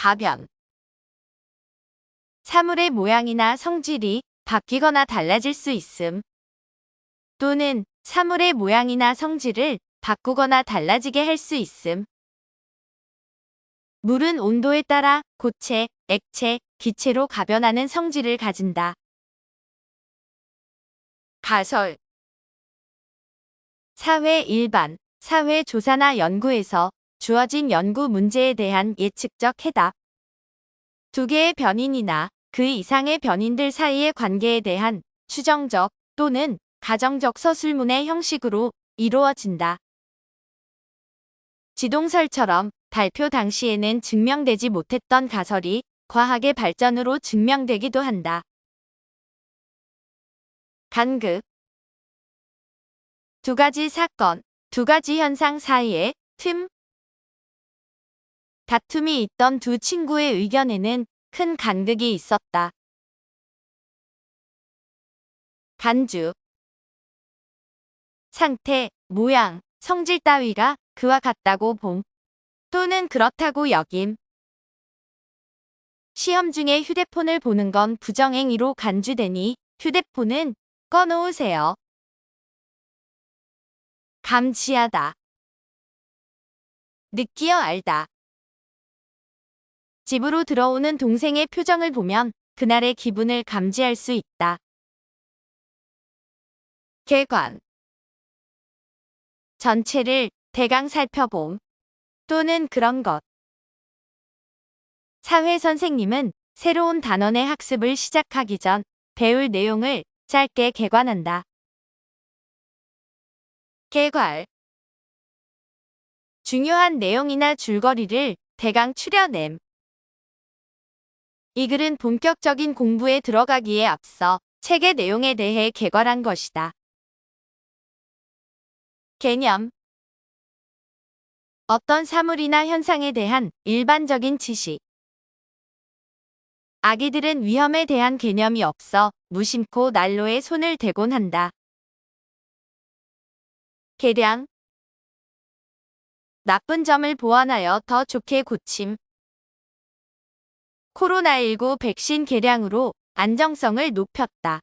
가변. 사물의 모양이나 성질이 바뀌거나 달라질 수 있음. 또는 사물의 모양이나 성질을 바꾸거나 달라지게 할 수 있음. 물은 온도에 따라 고체, 액체, 기체로 가변하는 성질을 가진다. 가설. 사회 일반, 사회 조사나 연구에서 주어진 연구 문제에 대한 예측적 해답. 두 개의 변인이나 그 이상의 변인들 사이의 관계에 대한 추정적 또는 가정적 서술문의 형식으로 이루어진다. 지동설처럼 발표 당시에는 증명되지 못했던 가설이 과학의 발전으로 증명되기도 한다. 간극. 두 가지 사건, 두 가지 현상 사이의 틈. 다툼이 있던 두 친구의 의견에는 큰 간극이 있었다. 간주. 상태, 모양, 성질 따위가 그와 같다고 봄. 또는 그렇다고 여김. 시험 중에 휴대폰을 보는 건 부정행위로 간주되니 휴대폰은 꺼놓으세요. 감지하다. 느끼어 알다. 집으로 들어오는 동생의 표정을 보면 그날의 기분을 감지할 수 있다. 개관. 전체를 대강 살펴봄. 또는 그런 것. 사회 선생님은 새로운 단원의 학습을 시작하기 전 배울 내용을 짧게 개관한다. 개괄. 중요한 내용이나 줄거리를 대강 추려냄. 이 글은 본격적인 공부에 들어가기에 앞서 책의 내용에 대해 개괄한 것이다. 개념. 어떤 사물이나 현상에 대한 일반적인 지식. 아기들은 위험에 대한 개념이 없어 무심코 난로에 손을 대곤 한다. 개량. 나쁜 점을 보완하여 더 좋게 고침. 코로나19 백신 개량으로 안정성을 높였다.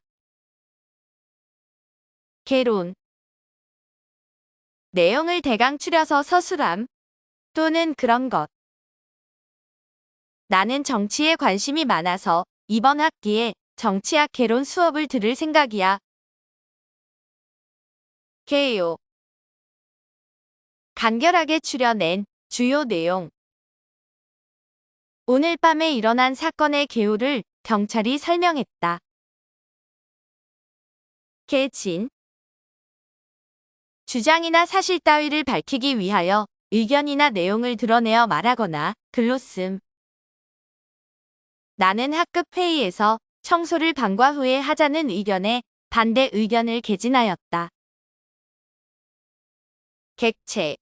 개론. 내용을 대강 추려서 서술함. 또는 그런 것. 나는 정치에 관심이 많아서 이번 학기에 정치학 개론 수업을 들을 생각이야. 개요. 간결하게 추려낸 주요 내용. 오늘 밤에 일어난 사건의 개요를 경찰이 설명했다. 개진. 주장이나 사실 따위를 밝히기 위하여 의견이나 내용을 드러내어 말하거나 글로 씀. 나는 학급 회의에서 청소를 방과 후에 하자는 의견에 반대 의견을 개진하였다. 객체.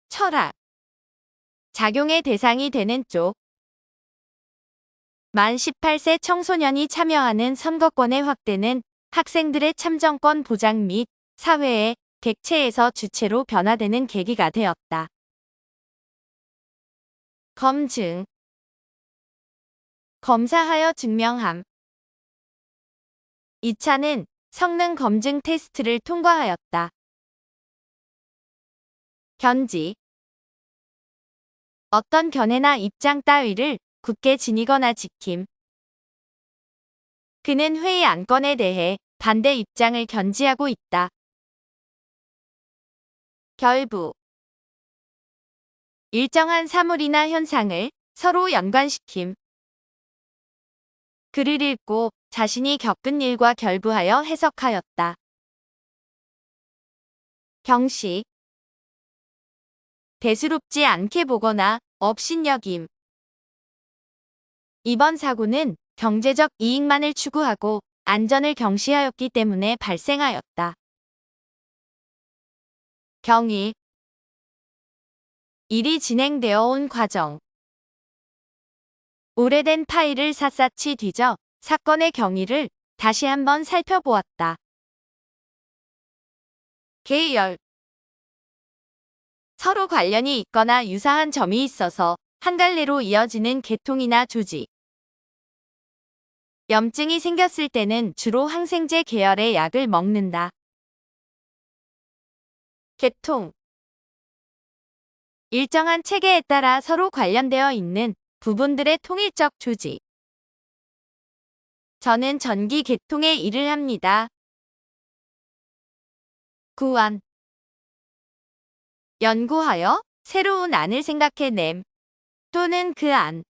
철학. 작용의 대상이 되는 쪽. 만 18세 청소년이 참여하는 선거권의 확대는 학생들의 참정권 보장 및 사회의 객체에서 주체로 변화되는 계기가 되었다. 검증. 검사하여 증명함. 2차는 성능 검증 테스트를 통과하였다. 견지. 어떤 견해나 입장 따위를 굳게 지니거나 지킴. 그는 회의 안건에 대해 반대 입장을 견지하고 있다. 결부. 일정한 사물이나 현상을 서로 연관시킴. 글을 읽고 자신이 겪은 일과 결부하여 해석하였다. 경식. 대수롭지 않게 보거나 업신여김. 이번 사고는 경제적 이익만을 추구하고 안전을 경시하였기 때문에 발생하였다. 경위. 일이 진행되어 온 과정. 오래된 파일을 샅샅이 뒤져 사건의 경위를 다시 한번 살펴보았다. 계열. 서로 관련이 있거나 유사한 점이 있어서 한 갈래로 이어지는 개통이나 조직. 염증이 생겼을 때는 주로 항생제 계열의 약을 먹는다. 개통. 일정한 체계에 따라 서로 관련되어 있는 부분들의 통일적 조직. 저는 전기 개통에 일을 합니다. 구안. 연구하여 새로운 안을 생각해냄 또는 그 안.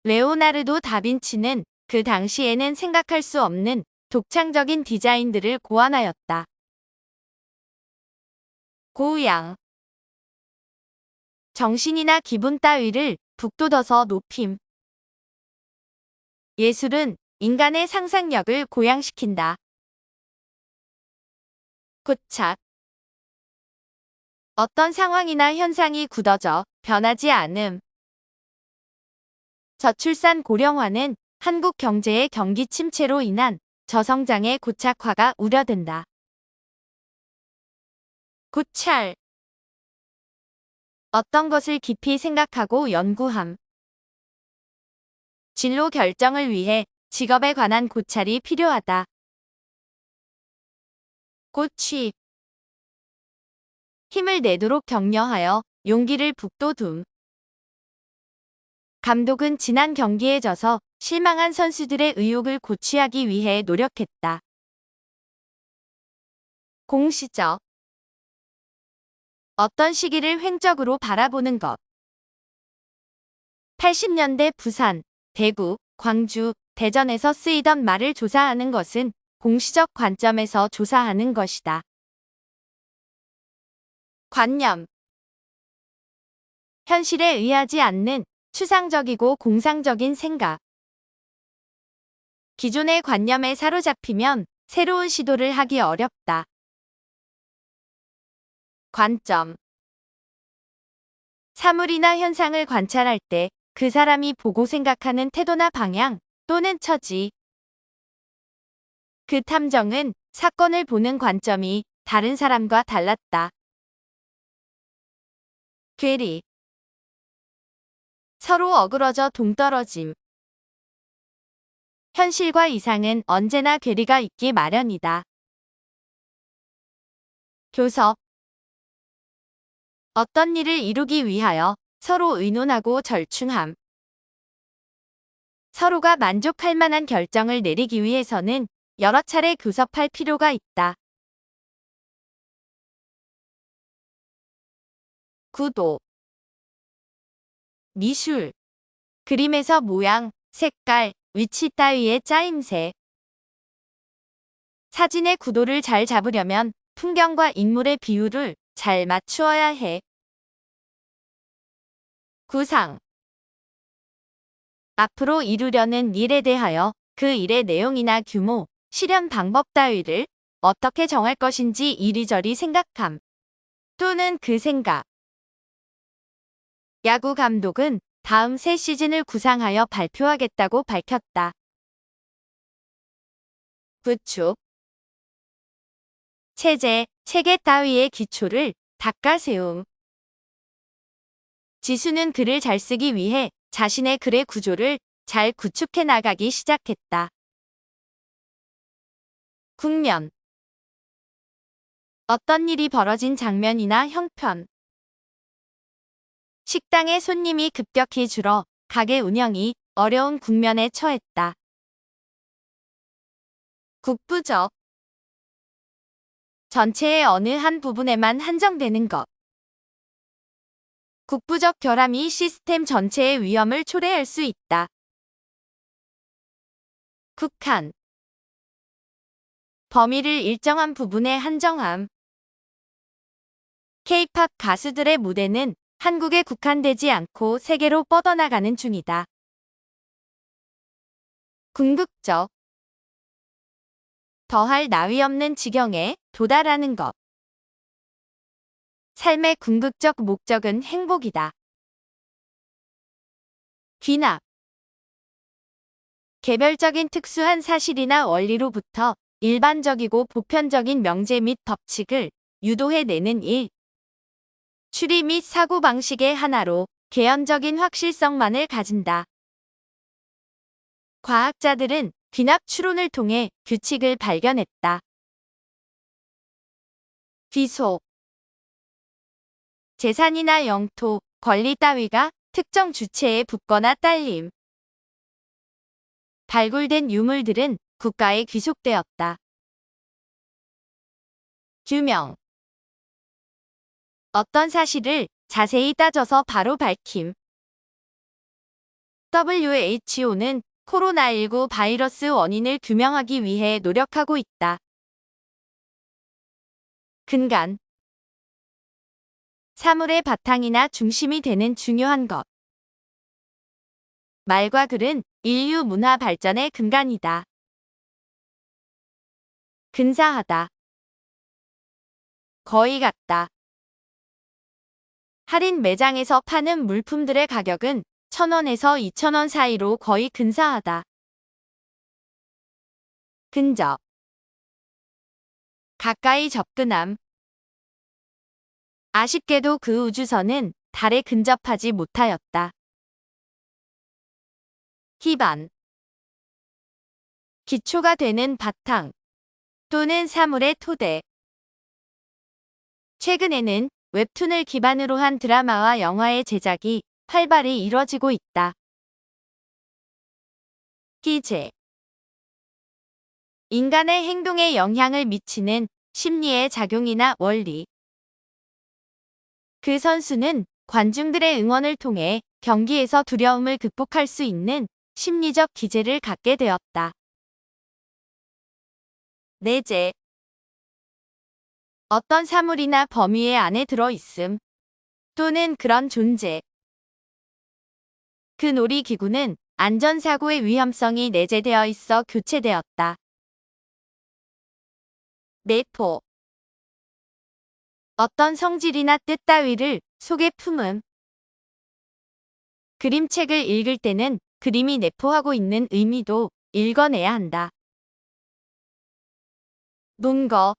레오나르도 다빈치는 그 당시에는 생각할 수 없는 독창적인 디자인들을 고안하였다. 고양. 정신이나 기분 따위를 북돋워서 높임. 예술은 인간의 상상력을 고양시킨다. 고착. 어떤 상황이나 현상이 굳어져 변하지 않음. 저출산 고령화는 한국 경제의 경기 침체로 인한 저성장의 고착화가 우려된다. 고찰. 어떤 것을 깊이 생각하고 연구함. 진로 결정을 위해 직업에 관한 고찰이 필요하다. 고취. 힘을 내도록 격려하여 용기를 북돋움. 감독은 지난 경기에 져서 실망한 선수들의 의욕을 고취하기 위해 노력했다. 공시적. 어떤 시기를 횡적으로 바라보는 것. 80년대 부산, 대구, 광주, 대전에서 쓰이던 말을 조사하는 것은 공시적 관점에서 조사하는 것이다. 관념. 현실에 의하지 않는 추상적이고 공상적인 생각. 기존의 관념에 사로잡히면 새로운 시도를 하기 어렵다. 관점. 사물이나 현상을 관찰할 때 그 사람이 보고 생각하는 태도나 방향 또는 처지. 그 탐정은 사건을 보는 관점이 다른 사람과 달랐다. 괴리. 서로 어그러져 동떨어짐. 현실과 이상은 언제나 괴리가 있기 마련이다. 교섭. 어떤 일을 이루기 위하여 서로 의논하고 절충함. 서로가 만족할 만한 결정을 내리기 위해서는 여러 차례 교섭할 필요가 있다. 구도. 미술. 그림에서 모양, 색깔, 위치 따위의 짜임새. 사진의 구도를 잘 잡으려면 풍경과 인물의 비율을 잘 맞추어야 해. 구상. 앞으로 이루려는 일에 대하여 그 일의 내용이나 규모, 실현 방법 따위를 어떻게 정할 것인지 이리저리 생각함. 또는 그 생각. 야구 감독은 다음 새 시즌을 구상하여 발표하겠다고 밝혔다. 구축. 체제, 체계 따위의 기초를 닦아 세움. 지수는 글을 잘 쓰기 위해 자신의 글의 구조를 잘 구축해 나가기 시작했다. 국면. 어떤 일이 벌어진 장면이나 형편. 식당에 손님이 급격히 줄어 가게 운영이 어려운 국면에 처했다. 국부적. 전체의 어느 한 부분에만 한정되는 것. 국부적 결함이 시스템 전체의 위험을 초래할 수 있다. 국한. 범위를 일정한 부분에 한정함. K-팝 가수들의 무대는 한국에 국한되지 않고 세계로 뻗어나가는 중이다. 궁극적. 더할 나위 없는 지경에 도달하는 것. 삶의 궁극적 목적은 행복이다. 귀납. 개별적인 특수한 사실이나 원리로부터 일반적이고 보편적인 명제 및 법칙을 유도해내는 일. 추리 및 사고방식의 하나로 개연적인 확실성만을 가진다. 과학자들은 귀납 추론을 통해 규칙을 발견했다. 귀속. 재산이나 영토, 권리 따위가 특정 주체에 붙거나 딸림. 발굴된 유물들은 국가에 귀속되었다. 규명. 어떤 사실을 자세히 따져서 바로 밝힘. WHO는 코로나19 바이러스 원인을 규명하기 위해 노력하고 있다. 근간. 사물의 바탕이나 중심이 되는 중요한 것. 말과 글은 인류 문화 발전의 근간이다. 근사하다. 거의 같다. 할인 매장에서 파는 물품들의 가격은 1,000원에서 2,000원 사이로 거의 근사하다. 근접. 가까이 접근함. 아쉽게도 그 우주선은 달에 근접하지 못하였다. 기반. 기초가 되는 바탕 또는 사물의 토대. 최근에는 웹툰을 기반으로 한 드라마와 영화의 제작이 활발히 이뤄지고 있다. 기제. 인간의 행동에 영향을 미치는 심리의 작용이나 원리. 그 선수는 관중들의 응원을 통해 경기에서 두려움을 극복할 수 있는 심리적 기제를 갖게 되었다. 내재. 어떤 사물이나 범위의 안에 들어있음 또는 그런 존재. 그 놀이기구는 안전사고의 위험성이 내재되어 있어 교체되었다. 내포. 어떤 성질이나 뜻 따위를 속에 품음. 그림책을 읽을 때는 그림이 내포하고 있는 의미도 읽어내야 한다. 논거.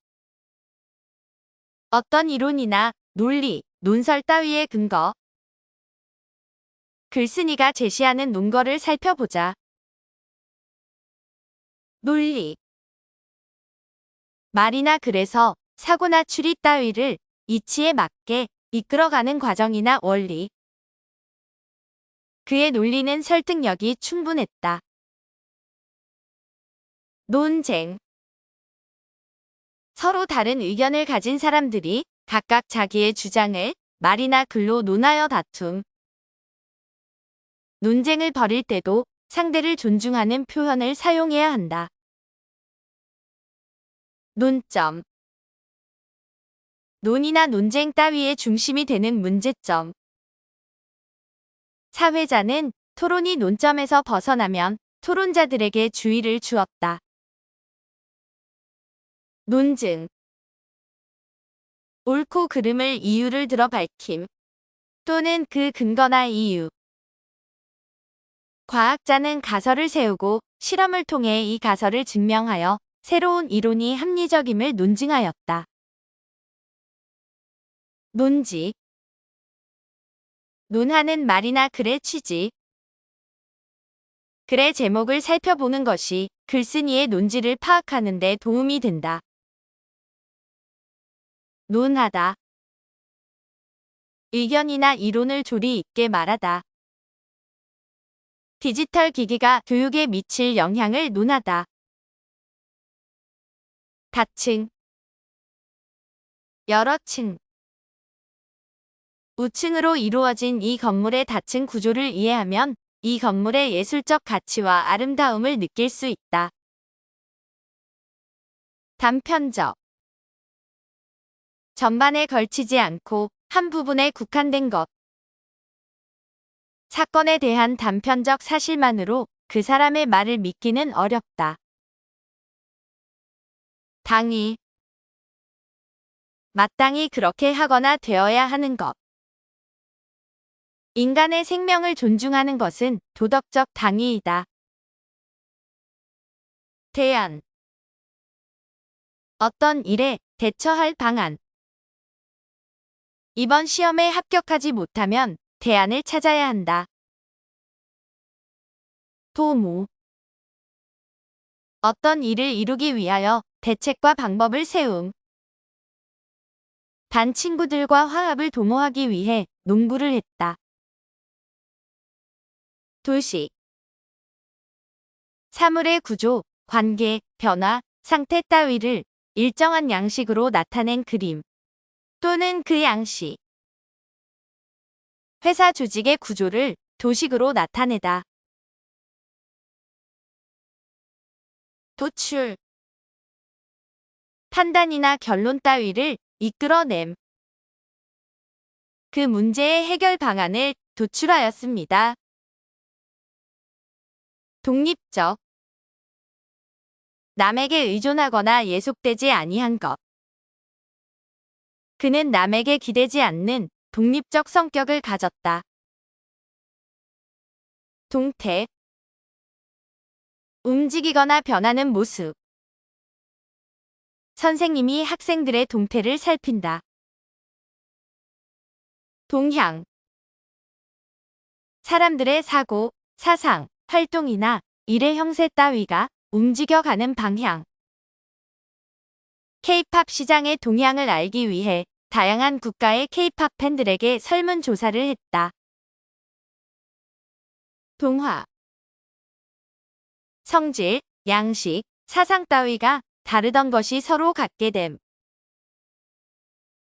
어떤 이론이나 논리, 논설 따위의 근거. 글쓴이가 제시하는 논거를 살펴보자. 논리. 말이나 글에서 사고나 추리 따위를 이치에 맞게 이끌어가는 과정이나 원리. 그의 논리는 설득력이 충분했다. 논쟁. 서로 다른 의견을 가진 사람들이 각각 자기의 주장을 말이나 글로 논하여 다툼. 논쟁을 벌일 때도 상대를 존중하는 표현을 사용해야 한다. 논점. 논의나 논쟁 따위의 중심이 되는 문제점. 사회자는 토론이 논점에서 벗어나면 토론자들에게 주의를 주었다. 논증. 옳고 그름을 이유를 들어 밝힘 또는 그 근거나 이유. 과학자는 가설을 세우고 실험을 통해 이 가설을 증명하여 새로운 이론이 합리적임을 논증하였다. 논지. 논하는 말이나 글의 취지. 글의 제목을 살펴보는 것이 글쓴이의 논지를 파악하는 데 도움이 된다. 논하다. 의견이나 이론을 조리 있게 말하다. 디지털 기기가 교육에 미칠 영향을 논하다. 다층. 여러 층. 우층으로 이루어진 이 건물의 다층 구조를 이해하면 이 건물의 예술적 가치와 아름다움을 느낄 수 있다. 단편적. 전반에 걸치지 않고 한 부분에 국한된 것. 사건에 대한 단편적 사실만으로 그 사람의 말을 믿기는 어렵다. 당위. 마땅히 그렇게 하거나 되어야 하는 것. 인간의 생명을 존중하는 것은 도덕적 당위이다. 대안. 어떤 일에 대처할 방안. 이번 시험에 합격하지 못하면 대안을 찾아야 한다. 도모. 어떤 일을 이루기 위하여 대책과 방법을 세움. 반 친구들과 화합을 도모하기 위해 농구를 했다. 도시. 사물의 구조, 관계, 변화, 상태 따위를 일정한 양식으로 나타낸 그림 또는 그 양식. 회사 조직의 구조를 도식으로 나타내다. 도출. 판단이나 결론 따위를 이끌어냄. 그 문제의 해결 방안을 도출하였습니다. 독립적. 남에게 의존하거나 예속되지 아니한 것. 그는 남에게 기대지 않는 독립적 성격을 가졌다. 동태. 움직이거나 변하는 모습. 선생님이 학생들의 동태를 살핀다. 동향. 사람들의 사고, 사상, 활동이나 일의 형세 따위가 움직여가는 방향. K-팝 시장의 동향을 알기 위해 다양한 국가의 K-팝 팬들에게 설문조사를 했다. 동화. 성질, 양식, 사상 따위가 다르던 것이 서로 같게 됨.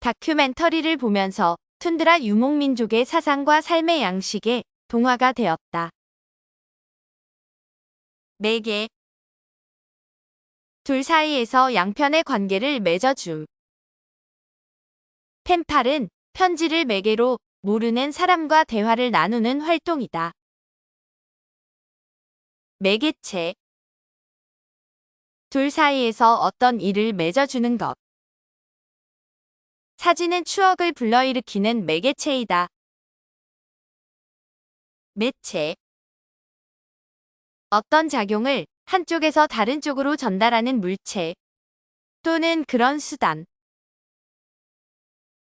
다큐멘터리를 보면서 툰드라 유목민족의 사상과 삶의 양식에 동화가 되었다. 매개. 둘 사이에서 양편의 관계를 맺어줌. 펜팔은 편지를 매개로 모르는 사람과 대화를 나누는 활동이다. 매개체. 둘 사이에서 어떤 일을 맺어주는 것. 사진은 추억을 불러일으키는 매개체이다. 매체. 어떤 작용을 한쪽에서 다른 쪽으로 전달하는 물체 또는 그런 수단.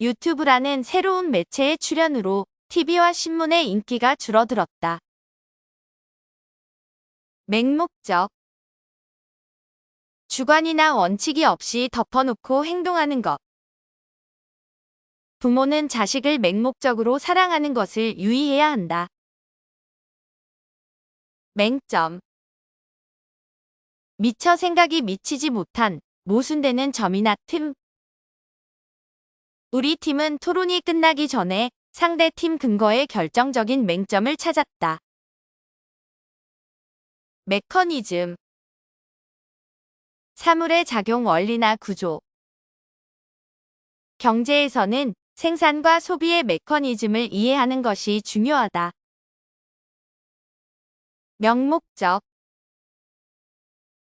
유튜브라는 새로운 매체의 출현으로 TV와 신문의 인기가 줄어들었다. 맹목적. 주관이나 원칙이 없이 덮어놓고 행동하는 것. 부모는 자식을 맹목적으로 사랑하는 것을 유의해야 한다. 맹점. 미처 생각이 미치지 못한 모순되는 점이나 틈. 우리 팀은 토론이 끝나기 전에 상대 팀 근거에 결정적인 맹점을 찾았다. 메커니즘. 사물의 작용 원리나 구조. 경제에서는 생산과 소비의 메커니즘을 이해하는 것이 중요하다. 명목적.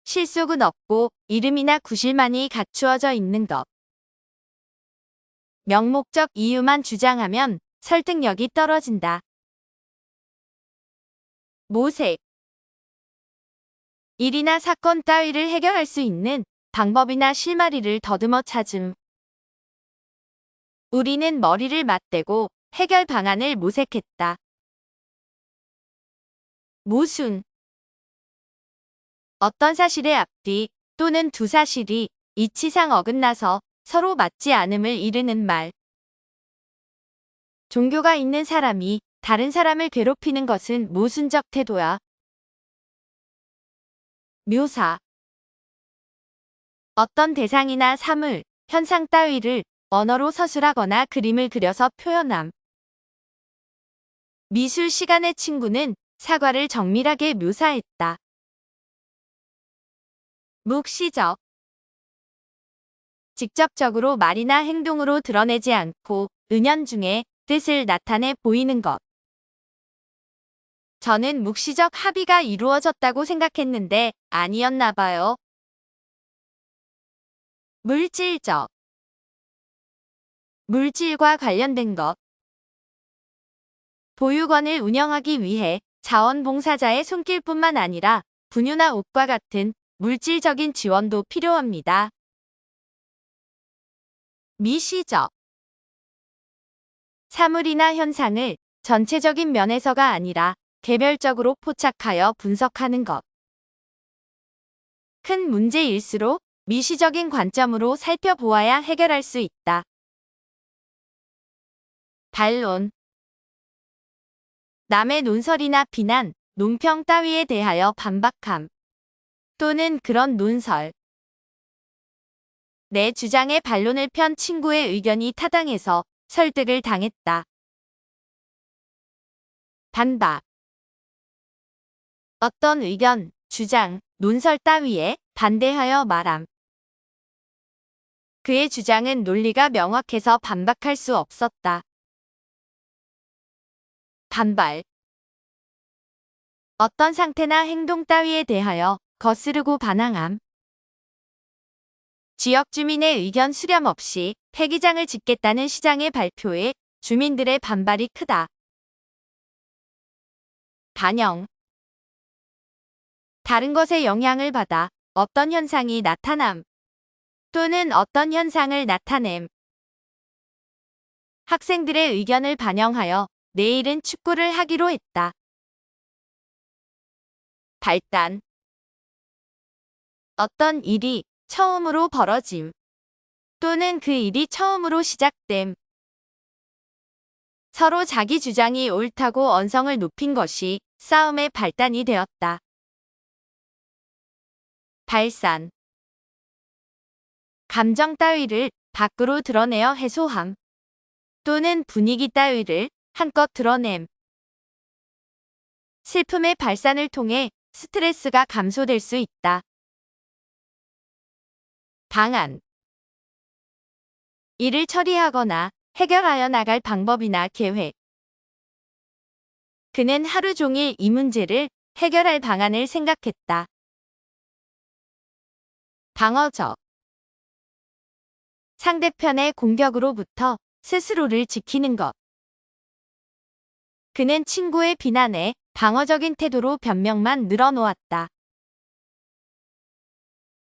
실속은 없고 이름이나 구실만이 갖추어져 있는 것. 명목적 이유만 주장하면 설득력이 떨어진다. 모색. 일이나 사건 따위를 해결할 수 있는 방법이나 실마리를 더듬어 찾음. 우리는 머리를 맞대고 해결 방안을 모색했다. 모순. 어떤 사실의 앞뒤 또는 두 사실이 이치상 어긋나서 서로 맞지 않음을 이르는 말. 종교가 있는 사람이 다른 사람을 괴롭히는 것은 모순적 태도야. 묘사. 어떤 대상이나 사물, 현상 따위를 언어로 서술하거나 그림을 그려서 표현함. 미술 시간의 친구는 사과를 정밀하게 묘사했다. 묵시적. 직접적으로 말이나 행동으로 드러내지 않고 은연중에 뜻을 나타내 보이는 것. 저는 묵시적 합의가 이루어졌다고 생각했는데 아니었나 봐요. 물질적. 물질과 관련된 것. 보육원을 운영하기 위해 자원봉사자의 손길뿐만 아니라 분유나 옷과 같은 물질적인 지원도 필요합니다. 미시적. 사물이나 현상을 전체적인 면에서가 아니라 개별적으로 포착하여 분석하는 것. 큰 문제일수록 미시적인 관점으로 살펴보아야 해결할 수 있다. 반론. 남의 논설이나 비난, 논평 따위에 대하여 반박함. 또는 그런 논설. 내 주장의 반론을 편 친구의 의견이 타당해서 설득을 당했다. 반박. 어떤 의견, 주장, 논설 따위에 반대하여 말함. 그의 주장은 논리가 명확해서 반박할 수 없었다. 반발. 어떤 상태나 행동 따위에 대하여 거스르고 반항함. 지역 주민의 의견 수렴 없이 폐기장을 짓겠다는 시장의 발표에 주민들의 반발이 크다. 반영. 다른 것의 영향을 받아 어떤 현상이 나타남 또는 어떤 현상을 나타냄. 학생들의 의견을 반영하여 내일은 축구를 하기로 했다. 발단. 어떤 일이 처음으로 벌어짐 또는 그 일이 처음으로 시작됨. 서로 자기 주장이 옳다고 언성을 높인 것이 싸움의 발단이 되었다. 발산. 감정 따위를 밖으로 드러내어 해소함 또는 분위기 따위를 한껏 드러냄. 슬픔의 발산을 통해 스트레스가 감소될 수 있다. 방안. 이를 처리하거나 해결하여 나갈 방법이나 계획. 그는 하루 종일 이 문제를 해결할 방안을 생각했다. 방어적. 상대편의 공격으로부터 스스로를 지키는 것. 그는 친구의 비난에 방어적인 태도로 변명만 늘어놓았다.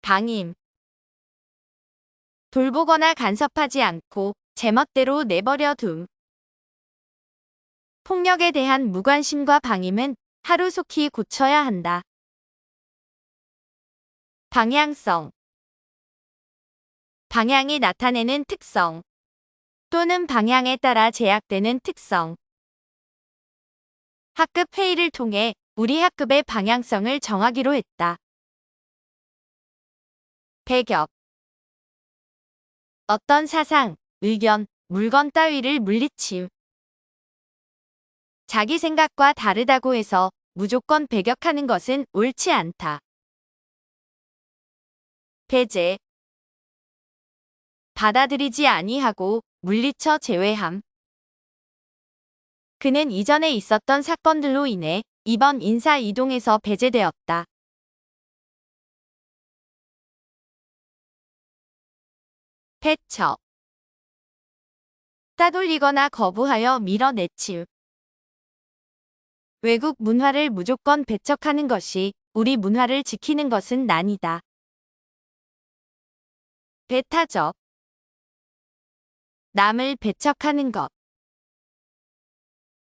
방임. 돌보거나 간섭하지 않고 제멋대로 내버려 둠. 폭력에 대한 무관심과 방임은 하루속히 고쳐야 한다. 방향성. 방향이 나타내는 특성 또는 방향에 따라 제약되는 특성. 학급 회의를 통해 우리 학급의 방향성을 정하기로 했다. 배격. 어떤 사상, 의견, 물건 따위를 물리침. 자기 생각과 다르다고 해서 무조건 배격하는 것은 옳지 않다. 배제. 받아들이지 아니하고 물리쳐 제외함. 그는 이전에 있었던 사건들로 인해 이번 인사 이동에서 배제되었다. 배척. 따돌리거나 거부하여 밀어내침. 외국 문화를 무조건 배척하는 것이 우리 문화를 지키는 것은 아니다. 배타적. 남을 배척하는 것.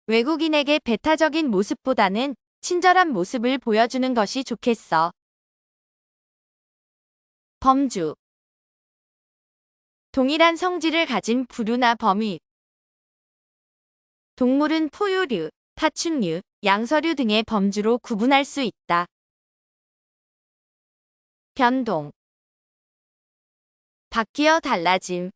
외국인에게 배타적인 모습보다는 친절한 모습을 보여주는 것이 좋겠어. 범주. 동일한 성질을 가진 부류나 범위. 동물은 포유류, 파충류, 양서류 등의 범주로 구분할 수 있다. 변동. 바뀌어 달라짐.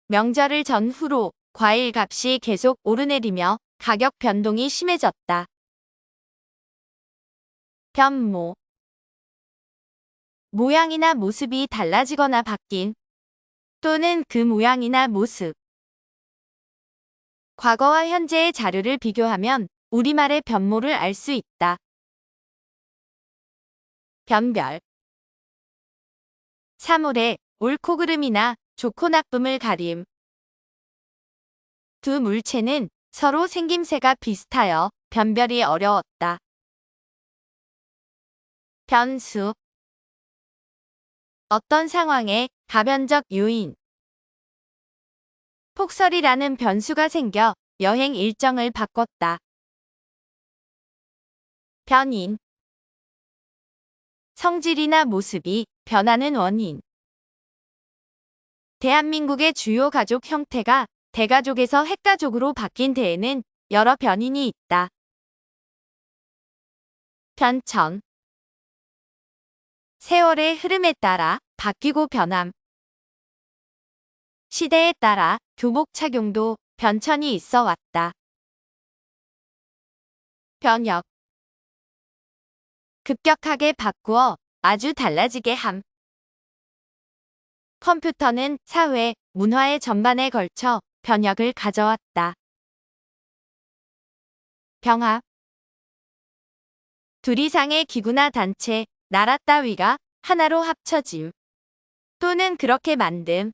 명절을 전후로 과일 값이 계속 오르내리며 가격 변동이 심해졌다. 변모. 모양이나 모습이 달라지거나 바뀐 또는 그 모양이나 모습. 과거와 현재의 자료를 비교하면 우리말의 변모를 알 수 있다. 변별. 사물의 옳고 그름이나 좋고 나쁨을 가림. 두 물체는 서로 생김새가 비슷하여 변별이 어려웠다. 변수. 어떤 상황에 가변적 요인. 폭설이라는 변수가 생겨 여행 일정을 바꿨다. 변인. 성질이나 모습이 변하는 원인. 대한민국의 주요 가족 형태가 대가족에서 핵가족으로 바뀐 데에는 여러 변인이 있다. 변천. 세월의 흐름에 따라 바뀌고 변함. 시대에 따라 교복 착용도 변천이 있어 왔다. 변혁. 급격하게 바꾸어 아주 달라지게 함. 컴퓨터는 사회, 문화의 전반에 걸쳐 변혁을 가져왔다. 병합. 둘 이상의 기구나 단체, 나라 따위가 하나로 합쳐짐 또는 그렇게 만듦.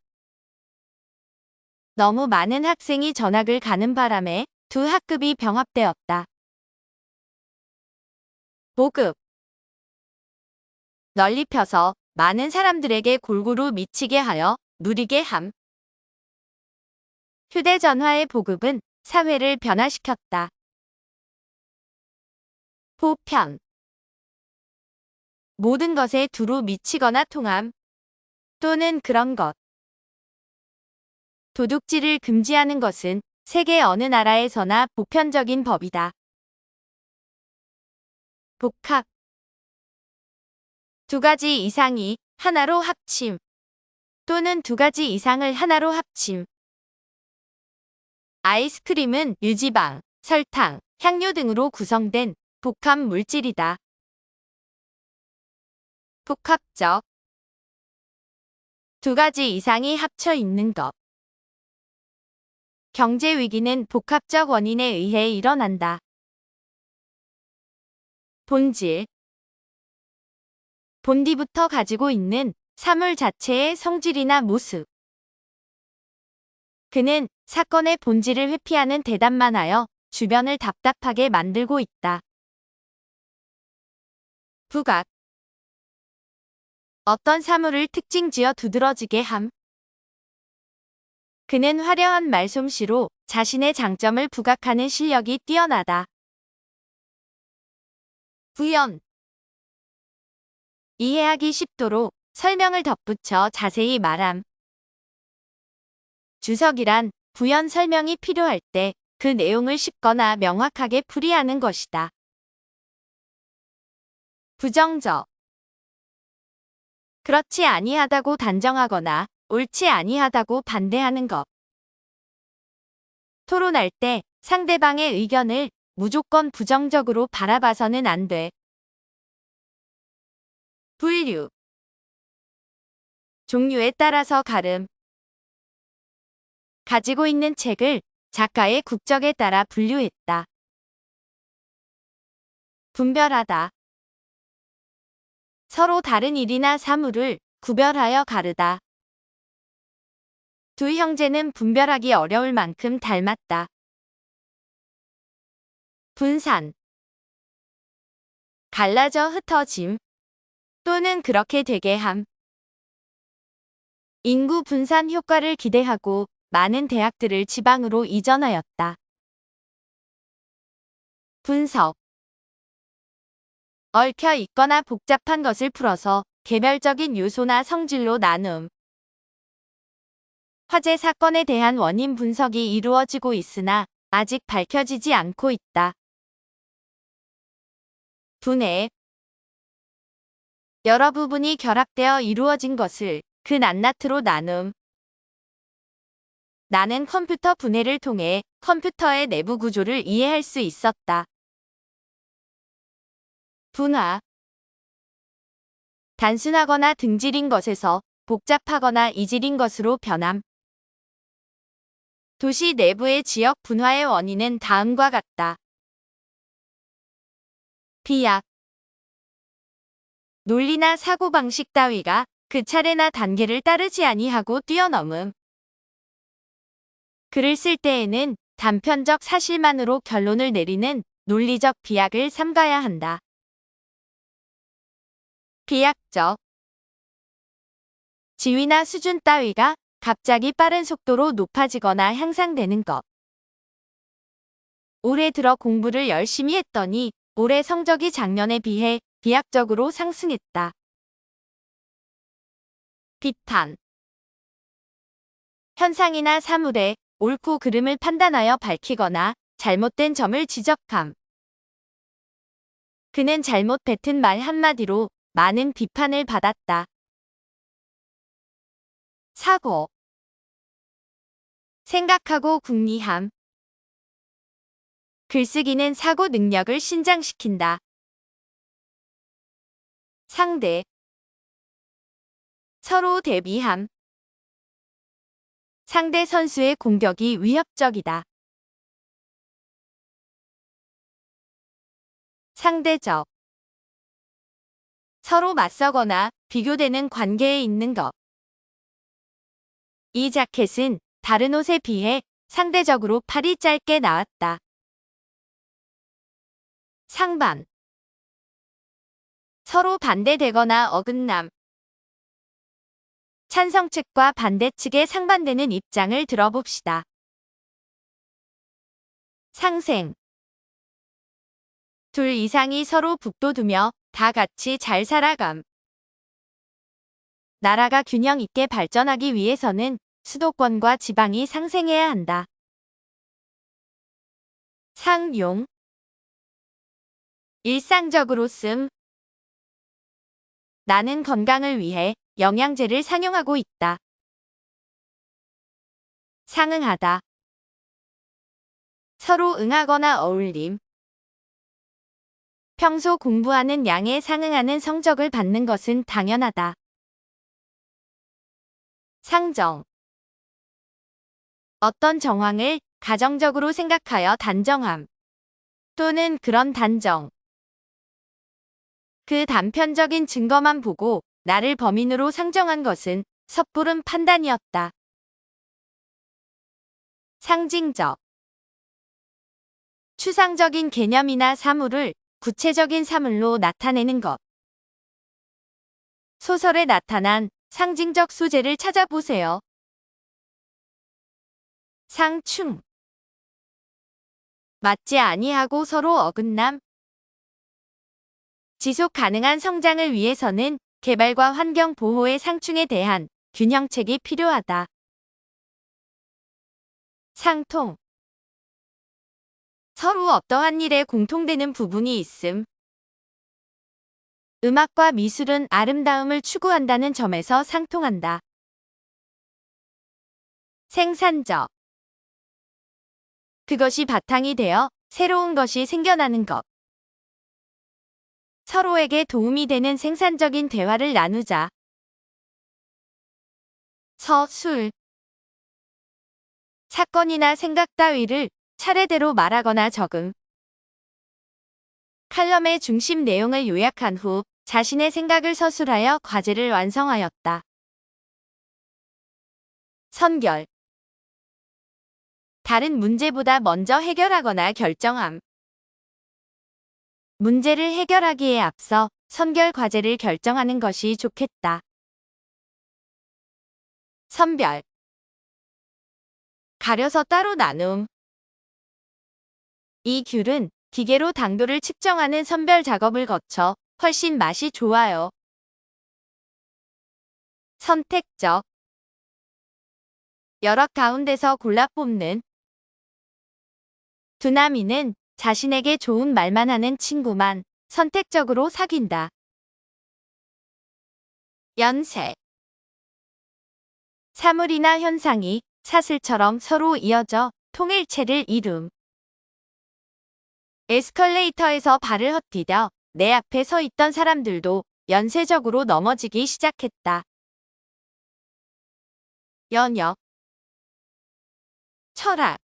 너무 많은 학생이 전학을 가는 바람에 두 학급이 병합되었다. 보급. 널리 펴서 많은 사람들에게 골고루 미치게 하여 누리게 함. 휴대전화의 보급은 사회를 변화시켰다. 보편. 모든 것에 두루 미치거나 통함 또는 그런 것. 도둑질을 금지하는 것은 세계 어느 나라에서나 보편적인 법이다. 복합. 두 가지 이상이 하나로 합침 또는 두 가지 이상을 하나로 합침. 아이스크림은 유지방, 설탕, 향료 등으로 구성된 복합 물질이다. 복합적. 두 가지 이상이 합쳐 있는 것. 경제 위기는 복합적 원인에 의해 일어난다. 본질. 본디부터 가지고 있는 사물 자체의 성질이나 모습. 그는 사건의 본질을 회피하는 대답만 하여 주변을 답답하게 만들고 있다. 부각. 어떤 사물을 특징지어 두드러지게 함. 그는 화려한 말솜씨로 자신의 장점을 부각하는 실력이 뛰어나다. 부연. 이해하기 쉽도록 설명을 덧붙여 자세히 말함. 주석이란 부연 설명이 필요할 때 그 내용을 쉽거나 명확하게 풀이하는 것이다. 부정적. 그렇지 아니하다고 단정하거나 옳지 아니하다고 반대하는 것. 토론할 때 상대방의 의견을 무조건 부정적으로 바라봐서는 안 돼. 분류. 종류에 따라서 가름. 가지고 있는 책을 작가의 국적에 따라 분류했다. 분별하다. 서로 다른 일이나 사물을 구별하여 가르다. 두 형제는 분별하기 어려울 만큼 닮았다. 분산. 갈라져 흩어짐 또는 그렇게 되게 함. 인구 분산 효과를 기대하고 많은 대학들을 지방으로 이전하였다. 분석. 얽혀 있거나 복잡한 것을 풀어서 개별적인 요소나 성질로 나눔. 화재 사건에 대한 원인 분석이 이루어지고 있으나 아직 밝혀지지 않고 있다. 분해. 여러 부분이 결합되어 이루어진 것을 그 낱낱으로 나눔. 나는 컴퓨터 분해를 통해 컴퓨터의 내부 구조를 이해할 수 있었다. 분화. 단순하거나 등질인 것에서 복잡하거나 이질인 것으로 변함. 도시 내부의 지역 분화의 원인은 다음과 같다. 비약. 논리나 사고방식 따위가 그 차례나 단계를 따르지 아니하고 뛰어넘음. 글을 쓸 때에는 단편적 사실만으로 결론을 내리는 논리적 비약을 삼가야 한다. 비약적. 지위나 수준 따위가 갑자기 빠른 속도로 높아지거나 향상되는 것. 올해 들어 공부를 열심히 했더니 올해 성적이 작년에 비해 비약적으로 상승했다. 비판. 현상이나 사물의 옳고 그름을 판단하여 밝히거나 잘못된 점을 지적함. 그는 잘못 뱉은 말 한마디로 많은 비판을 받았다. 사고. 생각하고 궁리함. 글쓰기는 사고 능력을 신장시킨다. 상대. 서로 대비함. 상대 선수의 공격이 위협적이다. 상대적. 서로 맞서거나 비교되는 관계에 있는 것. 이 자켓은 다른 옷에 비해 상대적으로 팔이 짧게 나왔다. 상반. 서로 반대되거나 어긋남. 찬성측과 반대측의 상반되는 입장을 들어봅시다. 상생. 둘 이상이 서로 북돋우며 다 같이 잘 살아감. 나라가 균형 있게 발전하기 위해서는 수도권과 지방이 상생해야 한다. 상용. 일상적으로 씀. 나는 건강을 위해 영양제를 상용하고 있다. 상응하다. 서로 응하거나 어울림. 평소 공부하는 양에 상응하는 성적을 받는 것은 당연하다. 상정. 어떤 정황을 가정적으로 생각하여 단정함. 또는 그런 단정. 그 단편적인 증거만 보고 나를 범인으로 상정한 것은 섣부른 판단이었다. 상징적. 추상적인 개념이나 사물을 구체적인 사물로 나타내는 것. 소설에 나타난 상징적 소재를 찾아보세요. 상충. 맞지 아니하고 서로 어긋남. 지속 가능한 성장을 위해서는 개발과 환경 보호의 상충에 대한 균형책이 필요하다. 상통. 서로 어떠한 일에 공통되는 부분이 있음. 음악과 미술은 아름다움을 추구한다는 점에서 상통한다. 생산적. 그것이 바탕이 되어 새로운 것이 생겨나는 것. 서로에게 도움이 되는 생산적인 대화를 나누자. 서술. 사건이나 생각 따위를 차례대로 말하거나 적음. 칼럼의 중심 내용을 요약한 후 자신의 생각을 서술하여 과제를 완성하였다. 선결. 다른 문제보다 먼저 해결하거나 결정함. 문제를 해결하기에 앞서 선결 과제를 결정하는 것이 좋겠다. 선별. 가려서 따로 나눔. 이 귤은 기계로 당도를 측정하는 선별 작업을 거쳐 훨씬 맛이 좋아요. 선택적. 여러 가운데서 골라 뽑는. 두나미는 자신에게 좋은 말만 하는 친구만 선택적으로 사귄다. 연쇄. 사물이나 현상이 사슬처럼 서로 이어져 통일체를 이룸. 에스컬레이터에서 발을 헛디뎌 내 앞에 서 있던 사람들도 연쇄적으로 넘어지기 시작했다. 연역. 철학.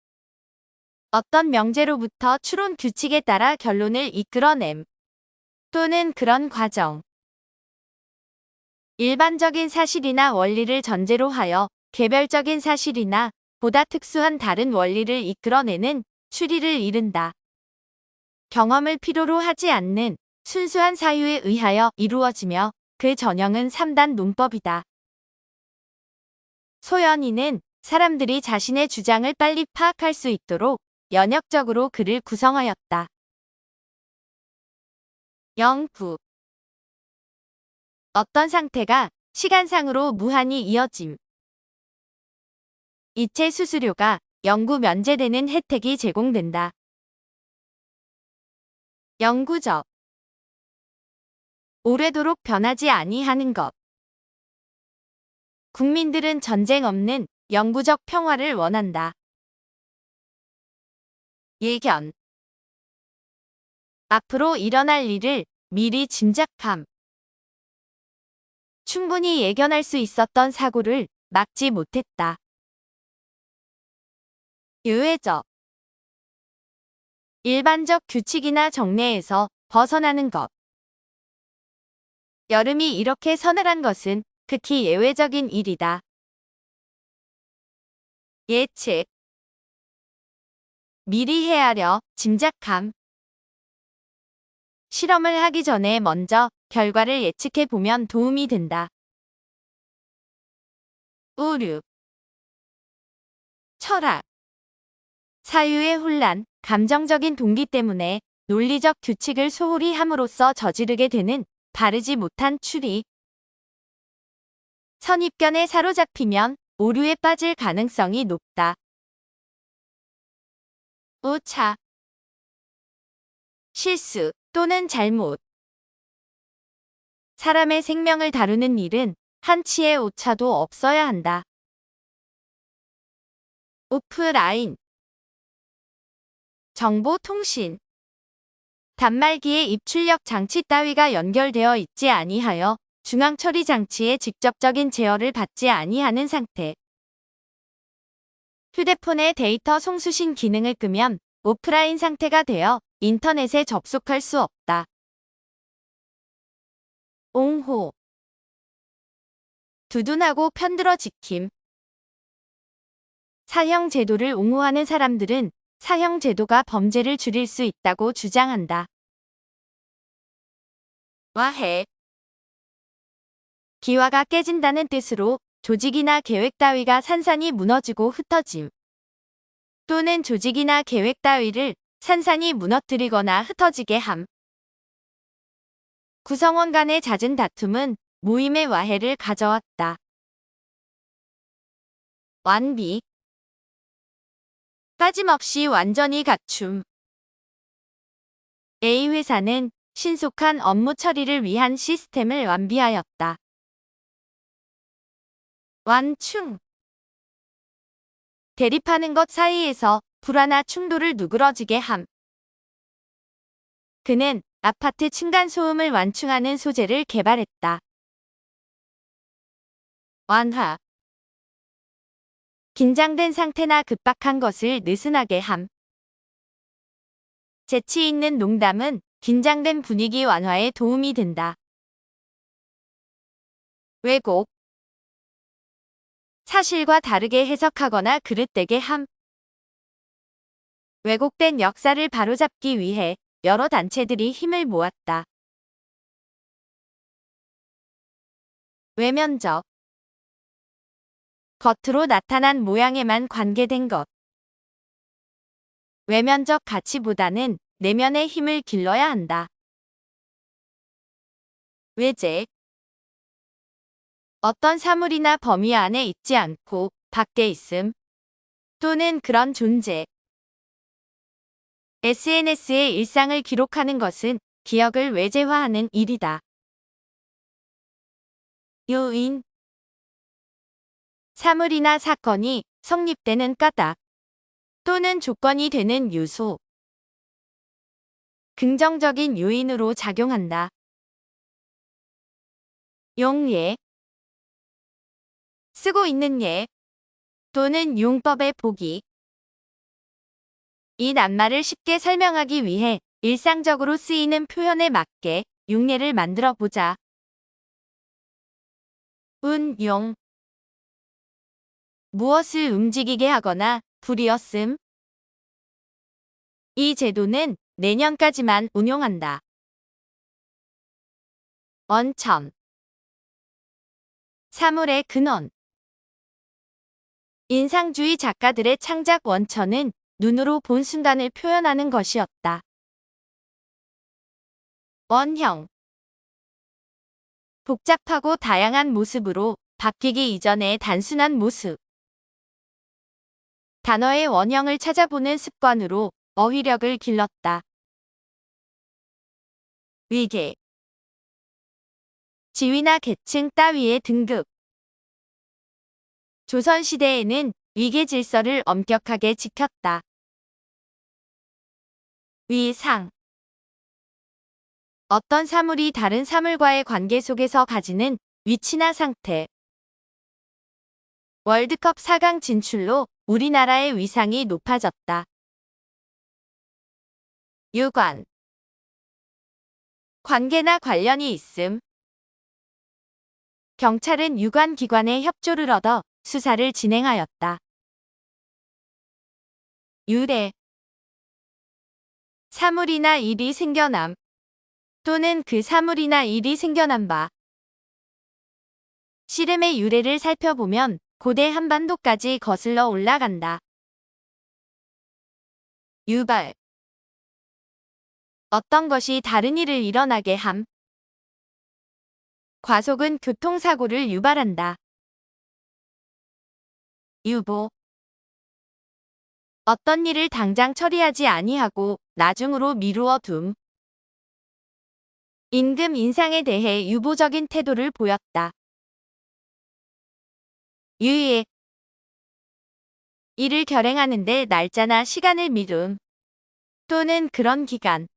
어떤 명제로부터 추론 규칙에 따라 결론을 이끌어냄. 또는 그런 과정. 일반적인 사실이나 원리를 전제로 하여 개별적인 사실이나 보다 특수한 다른 원리를 이끌어내는 추리를 이른다. 경험을 필요로 하지 않는 순수한 사유에 의하여 이루어지며 그 전형은 3단 논법이다. 소연이는 사람들이 자신의 주장을 빨리 파악할 수 있도록 연역적으로 글을 구성하였다. 영구. 어떤 상태가 시간상으로 무한히 이어짐. 이체 수수료가 영구 면제되는 혜택이 제공된다. 영구적. 오래도록 변하지 아니하는 것. 국민들은 전쟁 없는 영구적 평화를 원한다. 예견. 앞으로 일어날 일을 미리 짐작함. 충분히 예견할 수 있었던 사고를 막지 못했다. 예외적. 일반적 규칙이나 정례에서 벗어나는 것. 여름이 이렇게 서늘한 것은 극히 예외적인 일이다. 예측. 미리 헤아려 짐작함. 실험을 하기 전에 먼저 결과를 예측해 보면 도움이 된다. 우류. 철학. 사유의 혼란, 감정적인 동기 때문에 논리적 규칙을 소홀히 함으로써 저지르게 되는 바르지 못한 추리. 선입견에 사로잡히면 오류에 빠질 가능성이 높다. 오차. 실수 또는 잘못. 사람의 생명을 다루는 일은 한치의 오차도 없어야 한다. 오프라인. 정보통신. 단말기에 입출력 장치 따위가 연결되어 있지 아니하여 중앙처리 장치의 직접적인 제어를 받지 아니하는 상태. 휴대폰의 데이터 송수신 기능을 끄면 오프라인 상태가 되어 인터넷에 접속할 수 없다. 옹호. 두둔하고 편들어 지킴. 사형제도를 옹호하는 사람들은 사형제도가 범죄를 줄일 수 있다고 주장한다. 와해. 기와가 깨진다는 뜻으로 조직이나 계획 따위가 산산이 무너지고 흩어짐. 또는 조직이나 계획 따위를 산산이 무너뜨리거나 흩어지게 함. 구성원 간의 잦은 다툼은 모임의 와해를 가져왔다. 완비. 빠짐없이 완전히 갖춤. A회사는 신속한 업무 처리를 위한 시스템을 완비하였다. 완충. 대립하는 것 사이에서 불화나 충돌을 누그러지게 함. 그는 아파트 층간소음을 완충하는 소재를 개발했다. 완화. 긴장된 상태나 급박한 것을 느슨하게 함. 재치 있는 농담은 긴장된 분위기 완화에 도움이 된다. 왜곡. 사실과 다르게 해석하거나 그릇되게 함. 왜곡된 역사를 바로잡기 위해 여러 단체들이 힘을 모았다. 외면적. 겉으로 나타난 모양에만 관계된 것. 외면적 가치보다는 내면의 힘을 길러야 한다. 외재. 어떤 사물이나 범위 안에 있지 않고 밖에 있음. 또는 그런 존재. SNS에 일상을 기록하는 것은 기억을 외재화하는 일이다. 요인. 사물이나 사건이 성립되는 까닭 또는 조건이 되는 요소. 긍정적인 요인으로 작용한다. 용예. 쓰고 있는 예 또는 용법의 보기. 이 낱말을 쉽게 설명하기 위해 일상적으로 쓰이는 표현에 맞게 용례를 만들어 보자. 운용. 무엇을 움직이게 하거나 불이었음. 이 제도는 내년까지만 운용한다. 원천. 사물의 근원. 인상주의 작가들의 창작 원천은 눈으로 본 순간을 표현하는 것이었다. 원형. 복잡하고 다양한 모습으로 바뀌기 이전의 단순한 모습. 단어의 원형을 찾아보는 습관으로 어휘력을 길렀다. 위계. 지위나 계층 따위의 등급. 조선시대에는 위계 질서를 엄격하게 지켰다. 위상. 어떤 사물이 다른 사물과의 관계 속에서 가지는 위치나 상태. 월드컵 4강 진출로 우리나라의 위상이 높아졌다. 유관. 관계나 관련이 있음. 경찰은 유관기관의 협조를 얻어 수사를 진행하였다. 유래. 사물이나 일이 생겨남 또는 그 사물이나 일이 생겨난 바. 씨름의 유래를 살펴보면 고대 한반도까지 거슬러 올라간다. 유발. 어떤 것이 다른 일을 일어나게 함. 과속은 교통사고를 유발한다. 유보. 어떤 일을 당장 처리하지 아니하고 나중으로 미루어 둠. 임금 인상에 대해 유보적인 태도를 보였다. 유예. 일을 결행하는데 날짜나 시간을 미룸 또는 그런 기간.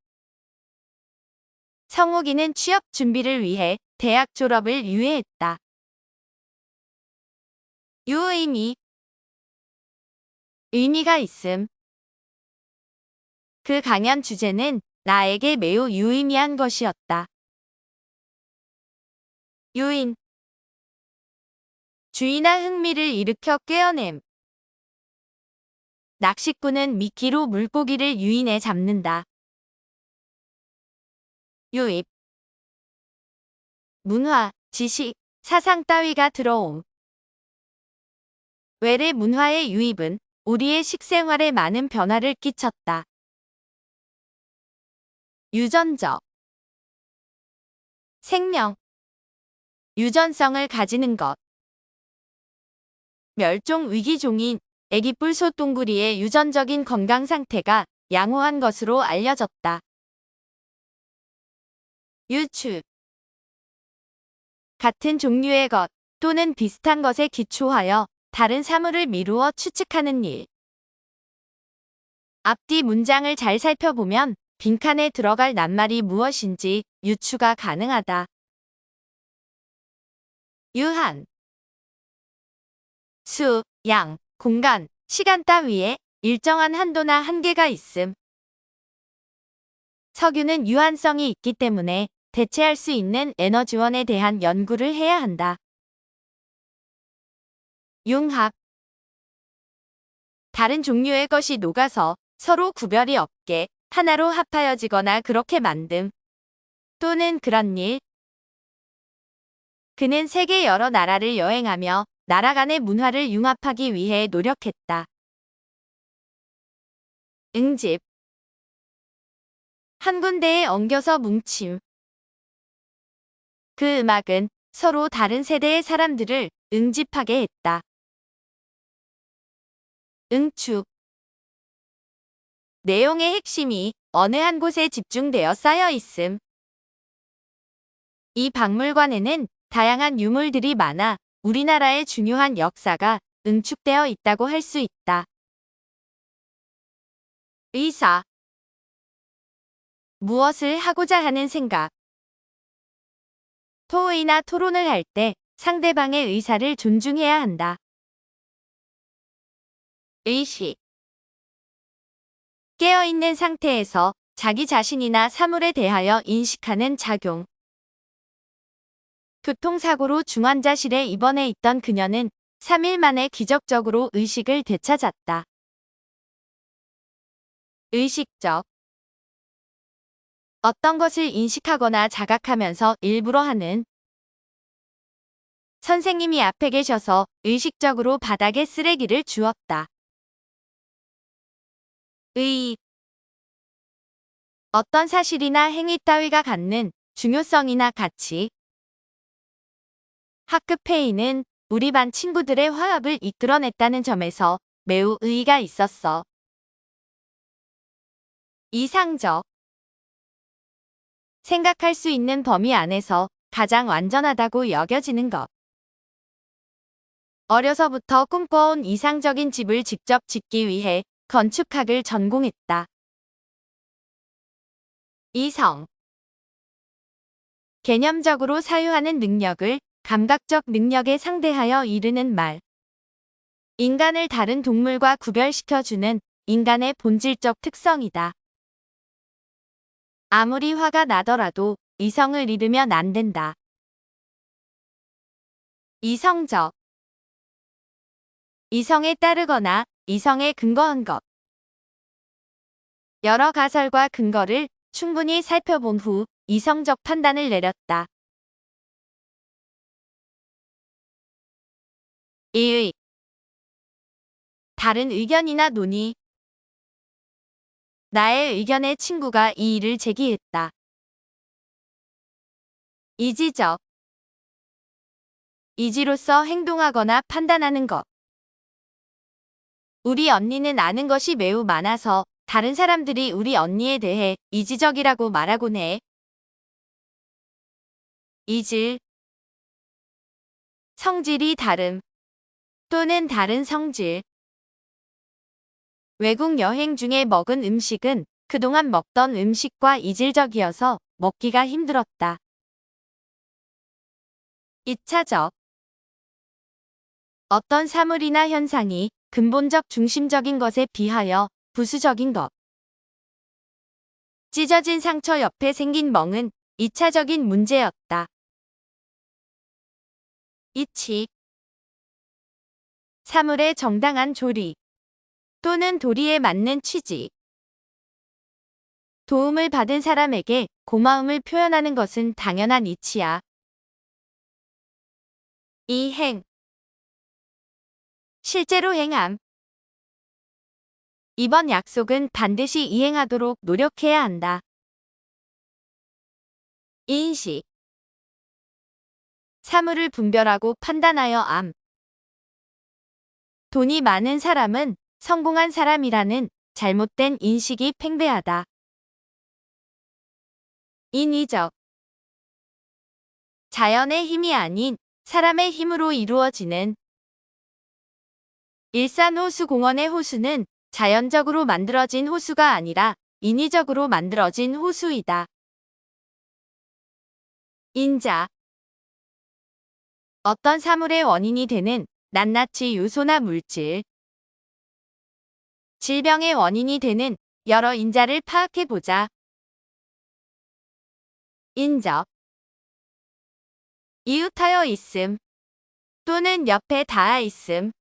성욱이는 취업 준비를 위해 대학 졸업을 유예했다. 유의미. 의미가 있음. 그 강연 주제는 나에게 매우 유의미한 것이었다. 유인. 주의나 흥미를 일으켜 꿰어냄. 낚시꾼은 미끼로 물고기를 유인해 잡는다. 유입. 문화, 지식, 사상 따위가 들어옴. 외래 문화의 유입은 우리의 식생활에 많은 변화를 끼쳤다. 유전적. 생명. 유전성을 가지는 것. 멸종 위기종인 애기뿔 소똥구리의 유전적인 건강 상태가 양호한 것으로 알려졌다. 유추. 같은 종류의 것 또는 비슷한 것에 기초하여 다른 사물을 미루어 추측하는 일. 앞뒤 문장을 잘 살펴보면 빈칸에 들어갈 낱말이 무엇인지 유추가 가능하다. 유한. 수, 양, 공간, 시간 따위에 일정한 한도나 한계가 있음. 석유는 유한성이 있기 때문에 대체할 수 있는 에너지원에 대한 연구를 해야 한다. 융합. 다른 종류의 것이 녹아서 서로 구별이 없게 하나로 합하여지거나 그렇게 만듦. 또는 그런 일. 그는 세계 여러 나라를 여행하며 나라 간의 문화를 융합하기 위해 노력했다. 응집. 한 군데에 엉겨서 뭉침. 그 음악은 서로 다른 세대의 사람들을 응집하게 했다. 응축. 내용의 핵심이 어느 한 곳에 집중되어 쌓여 있음. 이 박물관에는 다양한 유물들이 많아 우리나라의 중요한 역사가 응축되어 있다고 할 수 있다. 의사. 무엇을 하고자 하는 생각. 토의나 토론을 할 때 상대방의 의사를 존중해야 한다. 의식. 깨어있는 상태에서 자기 자신이나 사물에 대하여 인식하는 작용. 교통사고로 중환자실에 입원해 있던 그녀는 3일 만에 기적적으로 의식을 되찾았다. 의식적. 어떤 것을 인식하거나 자각하면서 일부러 하는. 선생님이 앞에 계셔서 의식적으로 바닥에 쓰레기를 주웠다. 의. 어떤 사실이나 행위 따위가 갖는 중요성이나 가치. 학급 회의는 우리 반 친구들의 화합을 이끌어냈다는 점에서 매우 의의가 있었어. 이상적. 생각할 수 있는 범위 안에서 가장 완전하다고 여겨지는 것. 어려서부터 꿈꿔온 이상적인 집을 직접 짓기 위해 건축학을 전공했다. 이성. 개념적으로 사유하는 능력을 감각적 능력에 상대하여 이르는 말. 인간을 다른 동물과 구별시켜주는 인간의 본질적 특성이다. 아무리 화가 나더라도 이성을 잃으면 안 된다. 이성적. 이성에 따르거나 이성에 근거한 것. 여러 가설과 근거를 충분히 살펴본 후 이성적 판단을 내렸다. 이의. 다른 의견이나 논의. 나의 의견에 친구가 이의를 제기했다. 이지적. 이지로서 행동하거나 판단하는 것. 우리 언니는 아는 것이 매우 많아서 다른 사람들이 우리 언니에 대해 이지적이라고 말하곤 해. 이질. 성질이 다름 또는 다른 성질. 외국 여행 중에 먹은 음식은 그동안 먹던 음식과 이질적이어서 먹기가 힘들었다. 2차적. 어떤 사물이나 현상이 근본적 중심적인 것에 비하여 부수적인 것. 찢어진 상처 옆에 생긴 멍은 2차적인 문제였다. 이치. 사물의 정당한 조리 또는 도리에 맞는 취지. 도움을 받은 사람에게 고마움을 표현하는 것은 당연한 이치야. 이행. 실제로 행함. 이번 약속은 반드시 이행하도록 노력해야 한다. 인식. 사물을 분별하고 판단하여 암. 돈이 많은 사람은 성공한 사람이라는 잘못된 인식이 팽배하다. 인위적. 자연의 힘이 아닌 사람의 힘으로 이루어지는. 일산호수공원의 호수는 자연적으로 만들어진 호수가 아니라 인위적으로 만들어진 호수이다. 인자. 어떤 사물의 원인이 되는 낱낱이 요소나 물질. 질병의 원인이 되는 여러 인자를 파악해보자. 인적. 이웃하여 있음 또는 옆에 닿아 있음.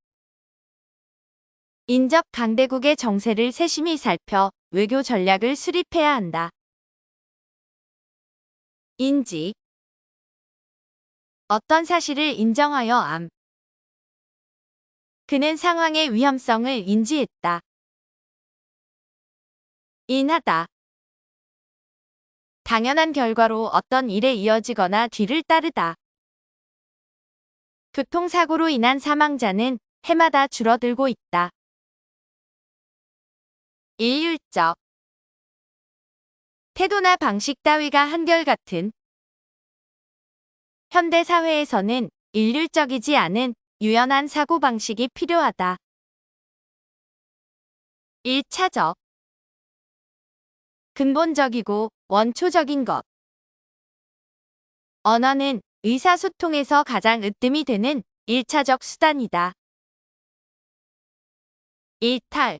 인적 강대국의 정세를 세심히 살펴 외교 전략을 수립해야 한다. 인지. 어떤 사실을 인정하여 암. 그는 상황의 위험성을 인지했다. 인하다. 당연한 결과로 어떤 일에 이어지거나 뒤를 따르다. 교통사고로 인한 사망자는 해마다 줄어들고 있다. 일률적. 태도나 방식 따위가 한결같은. 현대 사회에서는 일률적이지 않은 유연한 사고방식이 필요하다. 1차적. 근본적이고 원초적인 것. 언어는 의사소통에서 가장 으뜸이 되는 1차적 수단이다. 일탈.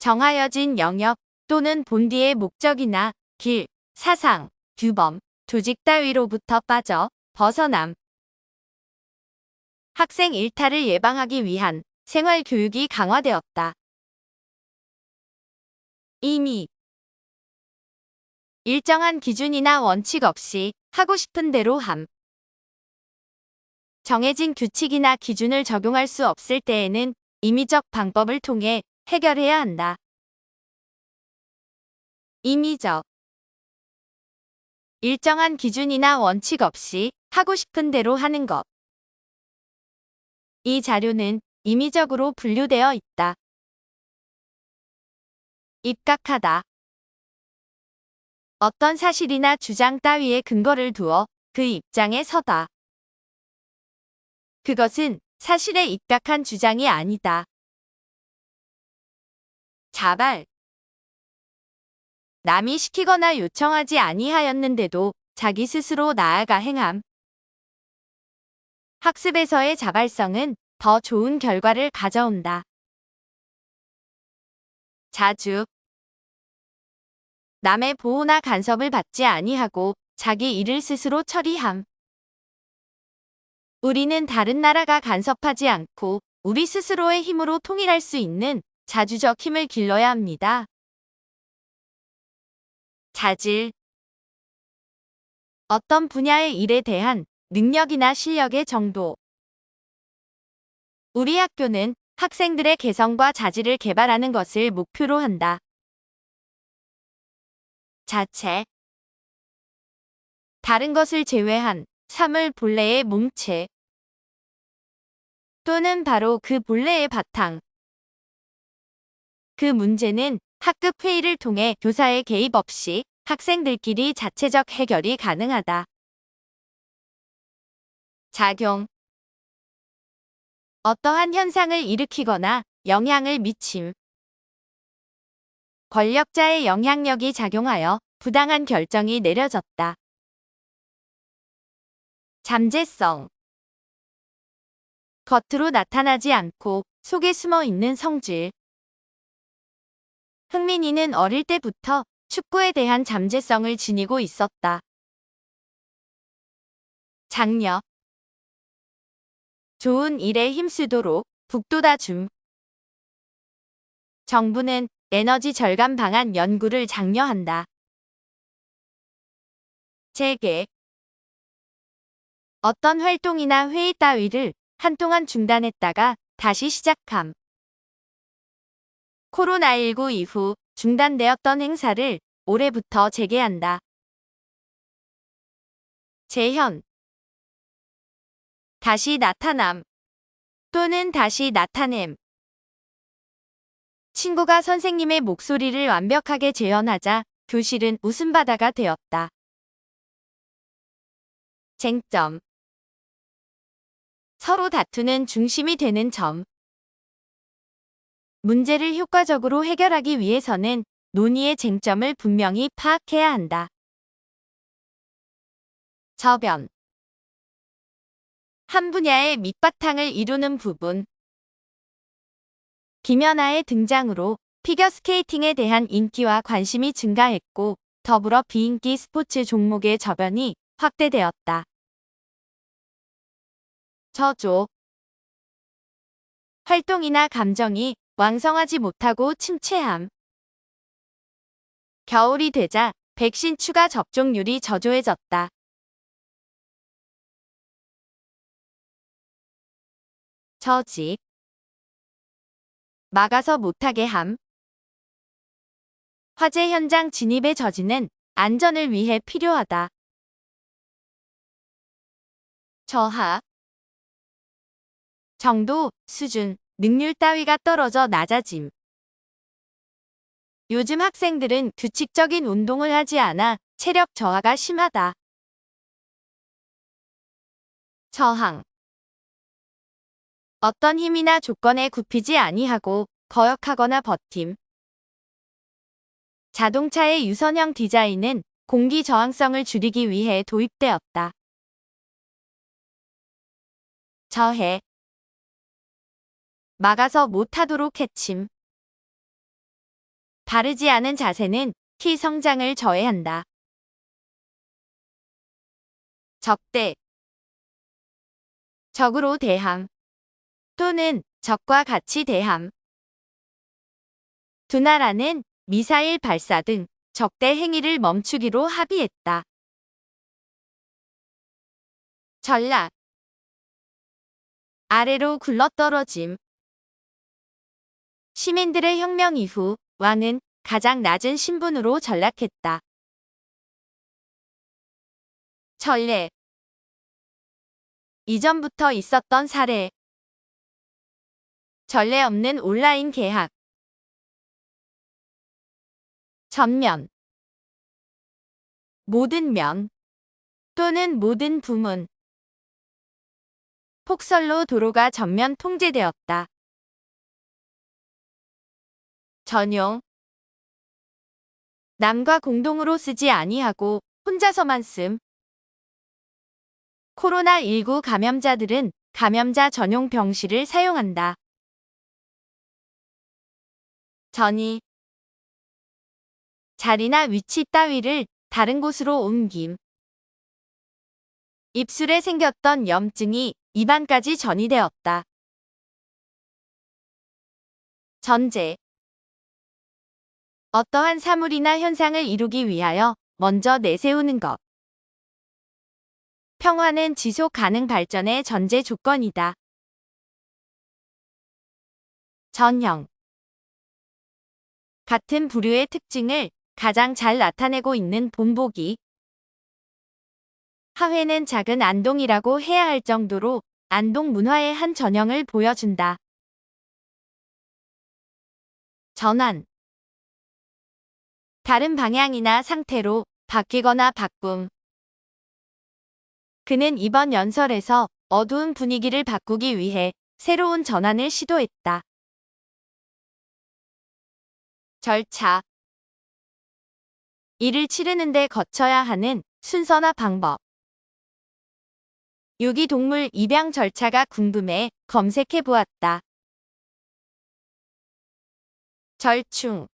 정하여진 영역 또는 본디의 목적이나 길, 사상, 규범, 조직 따위로부터 빠져 벗어남. 학생 일탈을 예방하기 위한 생활교육이 강화되었다. 이미. 일정한 기준이나 원칙 없이 하고 싶은 대로 함. 정해진 규칙이나 기준을 적용할 수 없을 때에는 임의적 방법을 통해 해결해야 한다. 임의적. 일정한 기준이나 원칙 없이 하고 싶은 대로 하는 것. 이 자료는 임의적으로 분류되어 있다. 입각하다. 어떤 사실이나 주장 따위에 근거를 두어 그 입장에 서다. 그것은 사실에 입각한 주장이 아니다. 자발. 남이 시키거나 요청하지 아니하였는데도 자기 스스로 나아가 행함. 학습에서의 자발성은 더 좋은 결과를 가져온다. 자주. 남의 보호나 간섭을 받지 아니하고 자기 일을 스스로 처리함. 우리는 다른 나라가 간섭하지 않고 우리 스스로의 힘으로 통일할 수 있는 자주적 힘을 길러야 합니다. 자질. 어떤 분야의 일에 대한 능력이나 실력의 정도. 우리 학교는 학생들의 개성과 자질을 개발하는 것을 목표로 한다. 자체. 다른 것을 제외한 사물 본래의 몸체 또는 바로 그 본래의 바탕. 그 문제는 학급 회의를 통해 교사의 개입 없이 학생들끼리 자체적 해결이 가능하다. 작용. 어떠한 현상을 일으키거나 영향을 미침. 권력자의 영향력이 작용하여 부당한 결정이 내려졌다. 잠재성. 겉으로 나타나지 않고 속에 숨어 있는 성질. 흥민이는 어릴 때부터 축구에 대한 잠재성을 지니고 있었다. 장려. 좋은 일에 힘쓰도록 북돋아 줌. 정부는 에너지 절감 방안 연구를 장려한다. 재개. 어떤 활동이나 회의 따위를 한동안 중단했다가 다시 시작함. 코로나19 이후 중단되었던 행사를 올해부터 재개한다. 재현. 다시 나타남 또는 다시 나타냄. 친구가 선생님의 목소리를 완벽하게 재현하자 교실은 웃음바다가 되었다. 쟁점. 서로 다투는 중심이 되는 점. 문제를 효과적으로 해결하기 위해서는 논의의 쟁점을 분명히 파악해야 한다. 저변. 한 분야의 밑바탕을 이루는 부분. 김연아의 등장으로 피겨스케이팅에 대한 인기와 관심이 증가했고 더불어 비인기 스포츠 종목의 저변이 확대되었다. 저조. 활동이나 감정이 왕성하지 못하고 침체함. 겨울이 되자 백신 추가 접종률이 저조해졌다. 저직. 막아서 못하게 함. 화재 현장 진입의 저지는 안전을 위해 필요하다. 저하. 정도, 수준, 능률 따위가 떨어져 낮아짐. 요즘 학생들은 규칙적인 운동을 하지 않아 체력 저하가 심하다. 저항. 어떤 힘이나 조건에 굽히지 아니하고 거역하거나 버팀. 자동차의 유선형 디자인은 공기 저항성을 줄이기 위해 도입되었다. 저해. 막아서 못하도록 해침. 바르지 않은 자세는 키 성장을 저해한다. 적대. 적으로 대함 또는 적과 같이 대함. 두 나라는 미사일 발사 등 적대 행위를 멈추기로 합의했다. 전락. 아래로 굴러떨어짐. 시민들의 혁명 이후 왕은 가장 낮은 신분으로 전락했다. 전례. 이전부터 있었던 사례. 전례 없는 온라인 계약. 전면. 모든 면 또는 모든 부문. 폭설로 도로가 전면 통제되었다. 전용. 남과 공동으로 쓰지 아니하고 혼자서만 씀. 코로나19 감염자들은 감염자 전용 병실을 사용한다. 전이. 자리나 위치 따위를 다른 곳으로 옮김. 입술에 생겼던 염증이 입안까지 전이되었다. 전제. 어떠한 사물이나 현상을 이루기 위하여 먼저 내세우는 것. 평화는 지속 가능 발전의 전제 조건이다. 전형. 같은 부류의 특징을 가장 잘 나타내고 있는 본보기. 하회는 작은 안동이라고 해야 할 정도로 안동 문화의 한 전형을 보여준다. 전환. 다른 방향이나 상태로 바뀌거나 바꿈. 그는 이번 연설에서 어두운 분위기를 바꾸기 위해 새로운 전환을 시도했다. 절차. 이를 치르는데 거쳐야 하는 순서나 방법. 유기동물 입양 절차가 궁금해 검색해 보았다. 절충.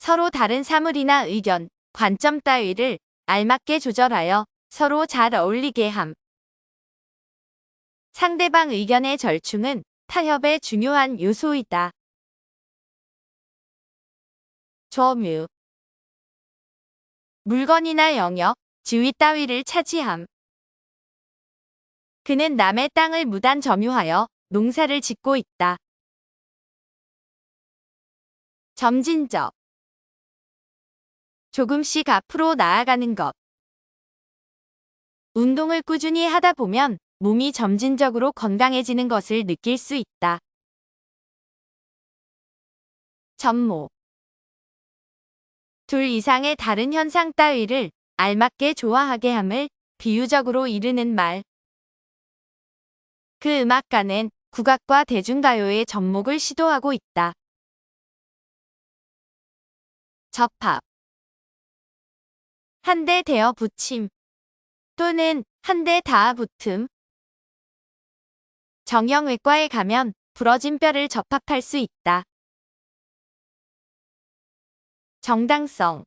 서로 다른 사물이나 의견, 관점 따위를 알맞게 조절하여 서로 잘 어울리게 함. 상대방 의견의 절충은 타협의 중요한 요소이다. 점유. 물건이나 영역, 지위 따위를 차지함. 그는 남의 땅을 무단 점유하여 농사를 짓고 있다. 점진적. 조금씩 앞으로 나아가는 것. 운동을 꾸준히 하다 보면 몸이 점진적으로 건강해지는 것을 느낄 수 있다. 접목. 둘 이상의 다른 현상 따위를 알맞게 조화하게 함을 비유적으로 이르는 말. 그 음악가는 국악과 대중가요의 접목을 시도하고 있다. 접합. 한데 대어 붙임 또는 한데 닿아 붙음. 정형외과에 가면 부러진 뼈를 접합할 수 있다. 정당성.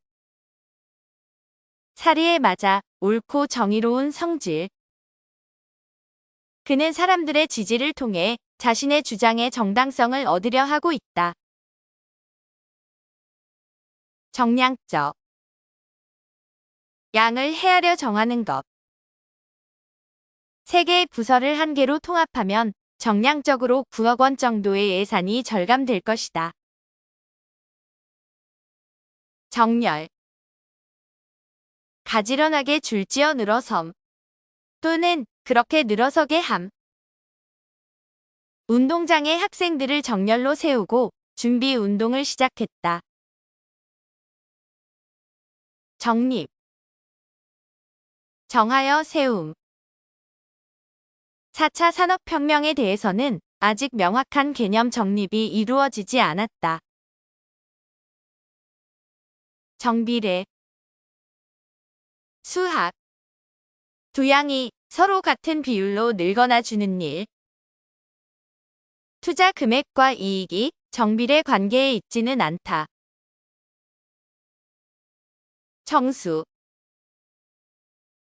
사리에 맞아 옳고 정의로운 성질. 그는 사람들의 지지를 통해 자신의 주장의 정당성을 얻으려 하고 있다. 정량적. 양을 헤아려 정하는 것. 세 개의 부서를 한 개로 통합하면 정량적으로 9억 원 정도의 예산이 절감될 것이다. 정렬. 가지런하게 줄지어 늘어섬 또는 그렇게 늘어서게 함. 운동장에 학생들을 정렬로 세우고 준비 운동을 시작했다. 정립. 정하여 세움. 4차 산업혁명에 대해서는 아직 명확한 개념 정립이 이루어지지 않았다. 정비례. 수학. 두 양이 서로 같은 비율로 늘거나 주는 일. 투자 금액과 이익이 정비례 관계에 있지는 않다. 정수.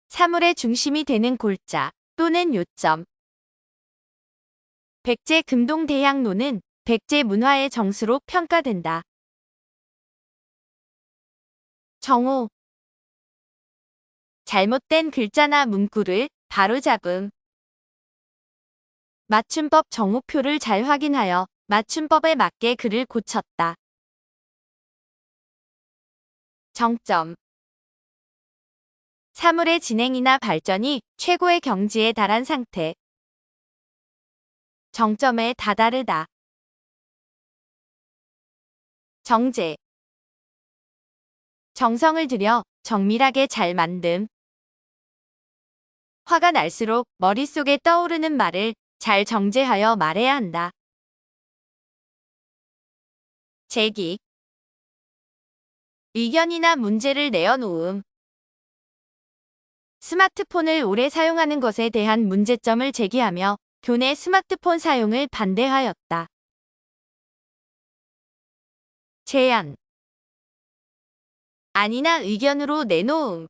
사물의 중심이 되는 골자 또는 요점. 백제 금동대향로는 백제 문화의 정수로 평가된다. 정오. 잘못된 글자나 문구를 바로잡음. 맞춤법 정오표를 잘 확인하여 맞춤법에 맞게 글을 고쳤다. 정점. 사물의 진행이나 발전이 최고의 경지에 달한 상태. 정점에 다다르다. 정제. 정성을 들여 정밀하게 잘 만듦. 화가 날수록 머릿속에 떠오르는 말을 잘 정제하여 말해야 한다. 제기. 의견이나 문제를 내어놓음. 스마트폰을 오래 사용하는 것에 대한 문제점을 제기하며 교내 스마트폰 사용을 반대하였다. 제안. 아니나 의견으로 내놓음.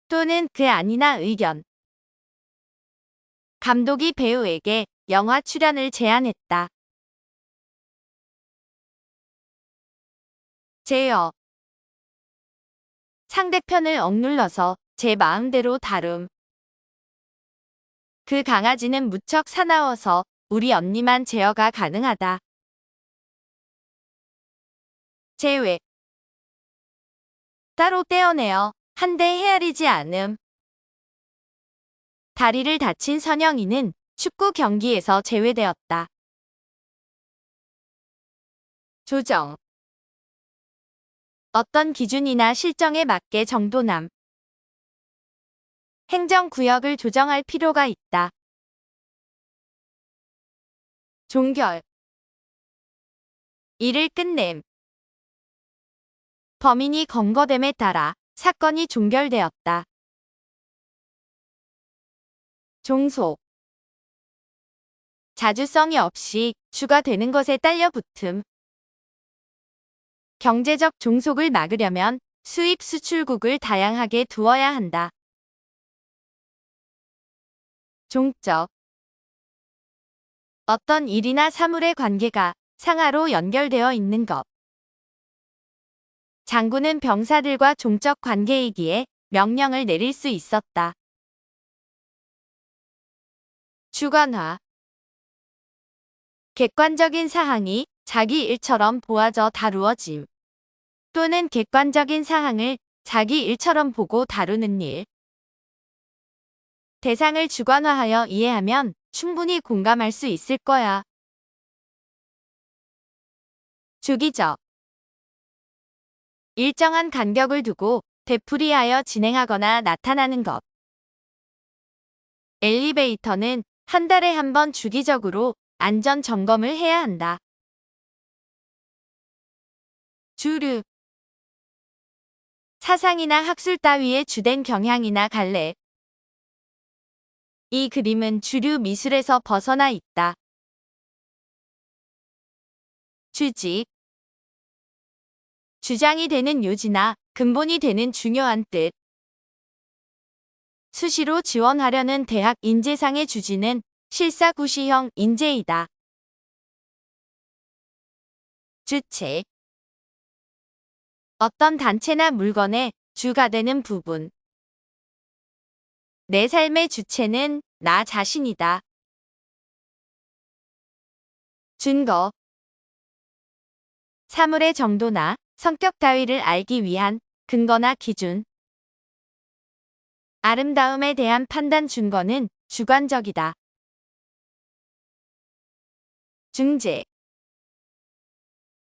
또는 그 아니나 의견. 감독이 배우에게 영화 출연을 제안했다. 제어. 상대편을 억눌러서 제 마음대로 다룸. 그 강아지는 무척 사나워서 우리 언니만 제어가 가능하다. 제외. 따로 떼어내어 한데 헤아리지 않음. 다리를 다친 선영이는 축구 경기에서 제외되었다. 조정. 어떤 기준이나 실정에 맞게 정돈함. 행정구역을 조정할 필요가 있다. 종결. 일을 끝냄. 범인이 검거됨에 따라 사건이 종결되었다. 종속. 자주성이 없이 주가 되는 것에 딸려 붙음. 경제적 종속을 막으려면 수입 수출국을 다양하게 두어야 한다. 종적. 어떤 일이나 사물의 관계가 상하로 연결되어 있는 것. 장군은 병사들과 종적 관계이기에 명령을 내릴 수 있었다. 주관화. 객관적인 사항이 자기 일처럼 보아져 다루어짐. 또는 객관적인 사항을 자기 일처럼 보고 다루는 일. 대상을 주관화하여 이해하면 충분히 공감할 수 있을 거야. 주기적. 일정한 간격을 두고 되풀이하여 진행하거나 나타나는 것. 엘리베이터는 한 달에 한 번 주기적으로 안전 점검을 해야 한다. 주류. 사상이나 학술 따위의 주된 경향이나 갈래. 이 그림은 주류 미술에서 벗어나 있다. 주직. 주장이 되는 요지나 근본이 되는 중요한 뜻. 수시로 지원하려는 대학 인재상의 주지는 실사구시형 인재이다. 주체. 어떤 단체나 물건의 주가 되는 부분. 내 삶의 주체는 나 자신이다. 증거. 사물의 정도나 성격 따위를 알기 위한 근거나 기준. 아름다움에 대한 판단 준거는 주관적이다. 중재.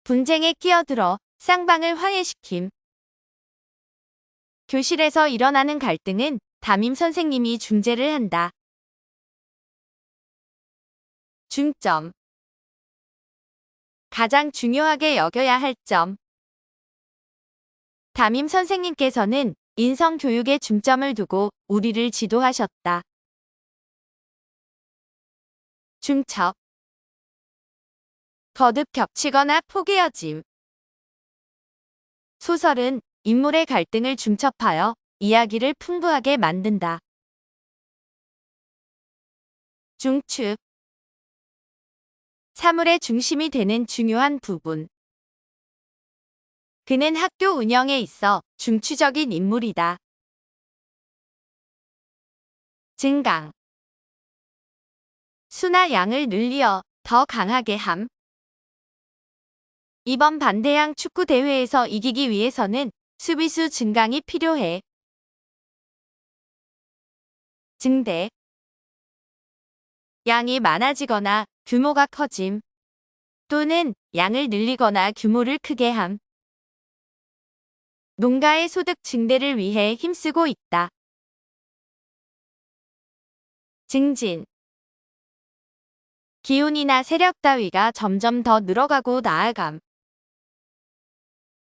분쟁에 끼어들어 쌍방을 화해시킴. 교실에서 일어나는 갈등은 담임 선생님이 중재를 한다. 중점. 가장 중요하게 여겨야 할 점. 담임 선생님께서는 인성교육에 중점을 두고 우리를 지도하셨다. 중첩. 거듭 겹치거나 포개어짐. 소설은 인물의 갈등을 중첩하여 이야기를 풍부하게 만든다. 중축. 사물의 중심이 되는 중요한 부분. 그는 학교 운영에 있어 중추적인 인물이다. 증강. 수나 양을 늘리어 더 강하게 함. 이번 반대항 축구 대회에서 이기기 위해서는 수비수 증강이 필요해. 증대. 양이 많아지거나 규모가 커짐. 또는 양을 늘리거나 규모를 크게 함. 농가의 소득 증대를 위해 힘쓰고 있다. 증진. 기운이나 세력 따위가 점점 더 늘어가고 나아감.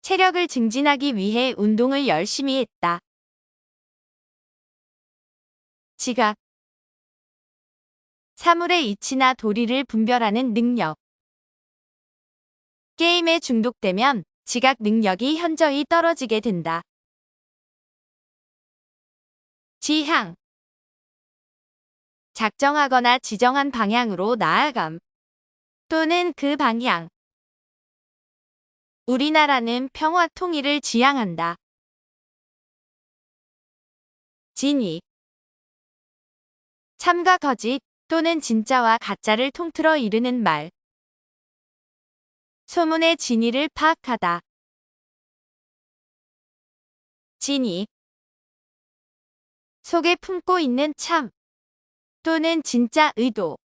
체력을 증진하기 위해 운동을 열심히 했다. 지각. 사물의 이치나 도리를 분별하는 능력. 게임에 중독되면 지각 능력이 현저히 떨어지게 된다. 지향. 작정하거나 지정한 방향으로 나아감. 또는 그 방향. 우리나라는 평화 통일을 지향한다. 진위. 참과 거짓 또는 진짜와 가짜를 통틀어 이르는 말. 소문의 진위를 파악하다. 진위. 속에 품고 있는 참 또는 진짜 의도.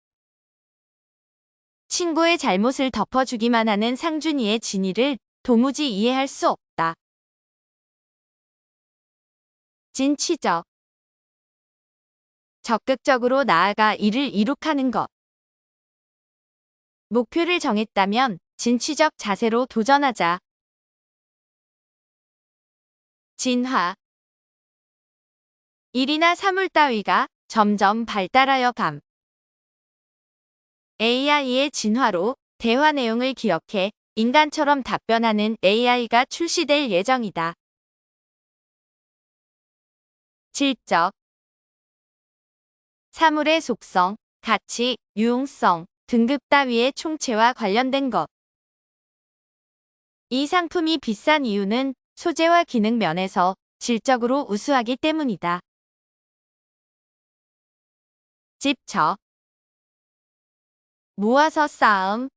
친구의 잘못을 덮어주기만 하는 상준이의 진위를 도무지 이해할 수 없다. 진취적. 적극적으로 나아가 이를 이룩하는 것. 목표를 정했다면 진취적 자세로 도전하자. 진화. 일이나 사물 따위가 점점 발달하여 감. AI의 진화로 대화 내용을 기억해 인간처럼 답변하는 AI가 출시될 예정이다. 질적. 사물의 속성, 가치, 유용성, 등급 따위의 총체와 관련된 것. 이 상품이 비싼 이유는 소재와 기능 면에서 질적으로 우수하기 때문이다. 집처. 모아서 쌓음.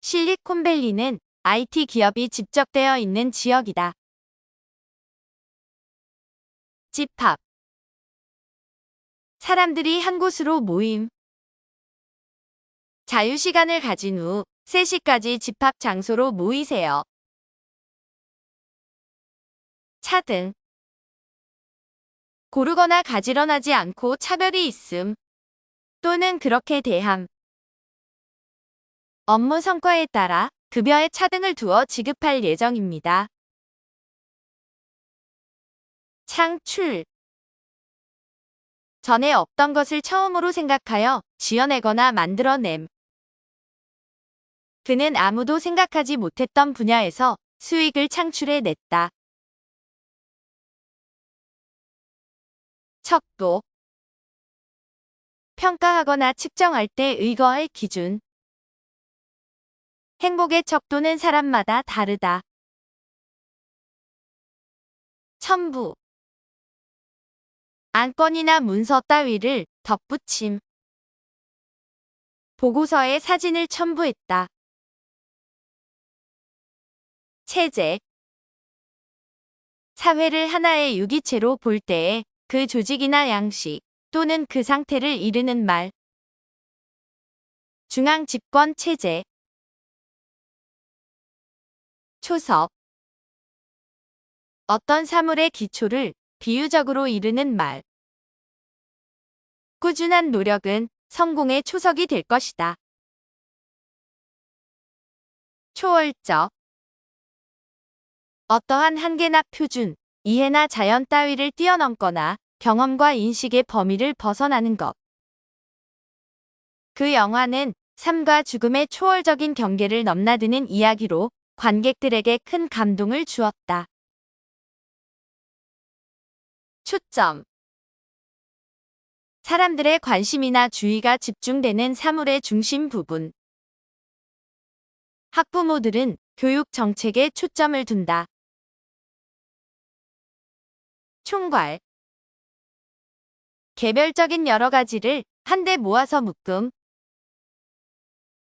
실리콘밸리는 IT 기업이 집적되어 있는 지역이다. 집합. 사람들이 한 곳으로 모임. 자유시간을 가진 후 3시까지 집합 장소로 모이세요. 차등. 고르거나 가지런하지 않고 차별이 있음. 또는 그렇게 대함. 업무 성과에 따라 급여에 차등을 두어 지급할 예정입니다. 창출. 전에 없던 것을 처음으로 생각하여 지어내거나 만들어냄. 그는 아무도 생각하지 못했던 분야에서 수익을 창출해냈다. 척도. 평가하거나 측정할 때 의거할 기준. 행복의 척도는 사람마다 다르다. 첨부. 안건이나 문서 따위를 덧붙임. 보고서에 사진을 첨부했다. 체제. 사회를 하나의 유기체로 볼 때에 그 조직이나 양식 또는 그 상태를 이르는 말. 중앙 집권 체제. 초석. 어떤 사물의 기초를 비유적으로 이르는 말. 꾸준한 노력은 성공의 초석이 될 것이다. 초월적. 어떠한 한계나 표준, 이해나 자연 따위를 뛰어넘거나 경험과 인식의 범위를 벗어나는 것. 그 영화는 삶과 죽음의 초월적인 경계를 넘나드는 이야기로 관객들에게 큰 감동을 주었다. 초점. 사람들의 관심이나 주의가 집중되는 사물의 중심 부분. 학부모들은 교육 정책에 초점을 둔다. 총괄. 개별적인 여러 가지를 한데 모아서 묶음.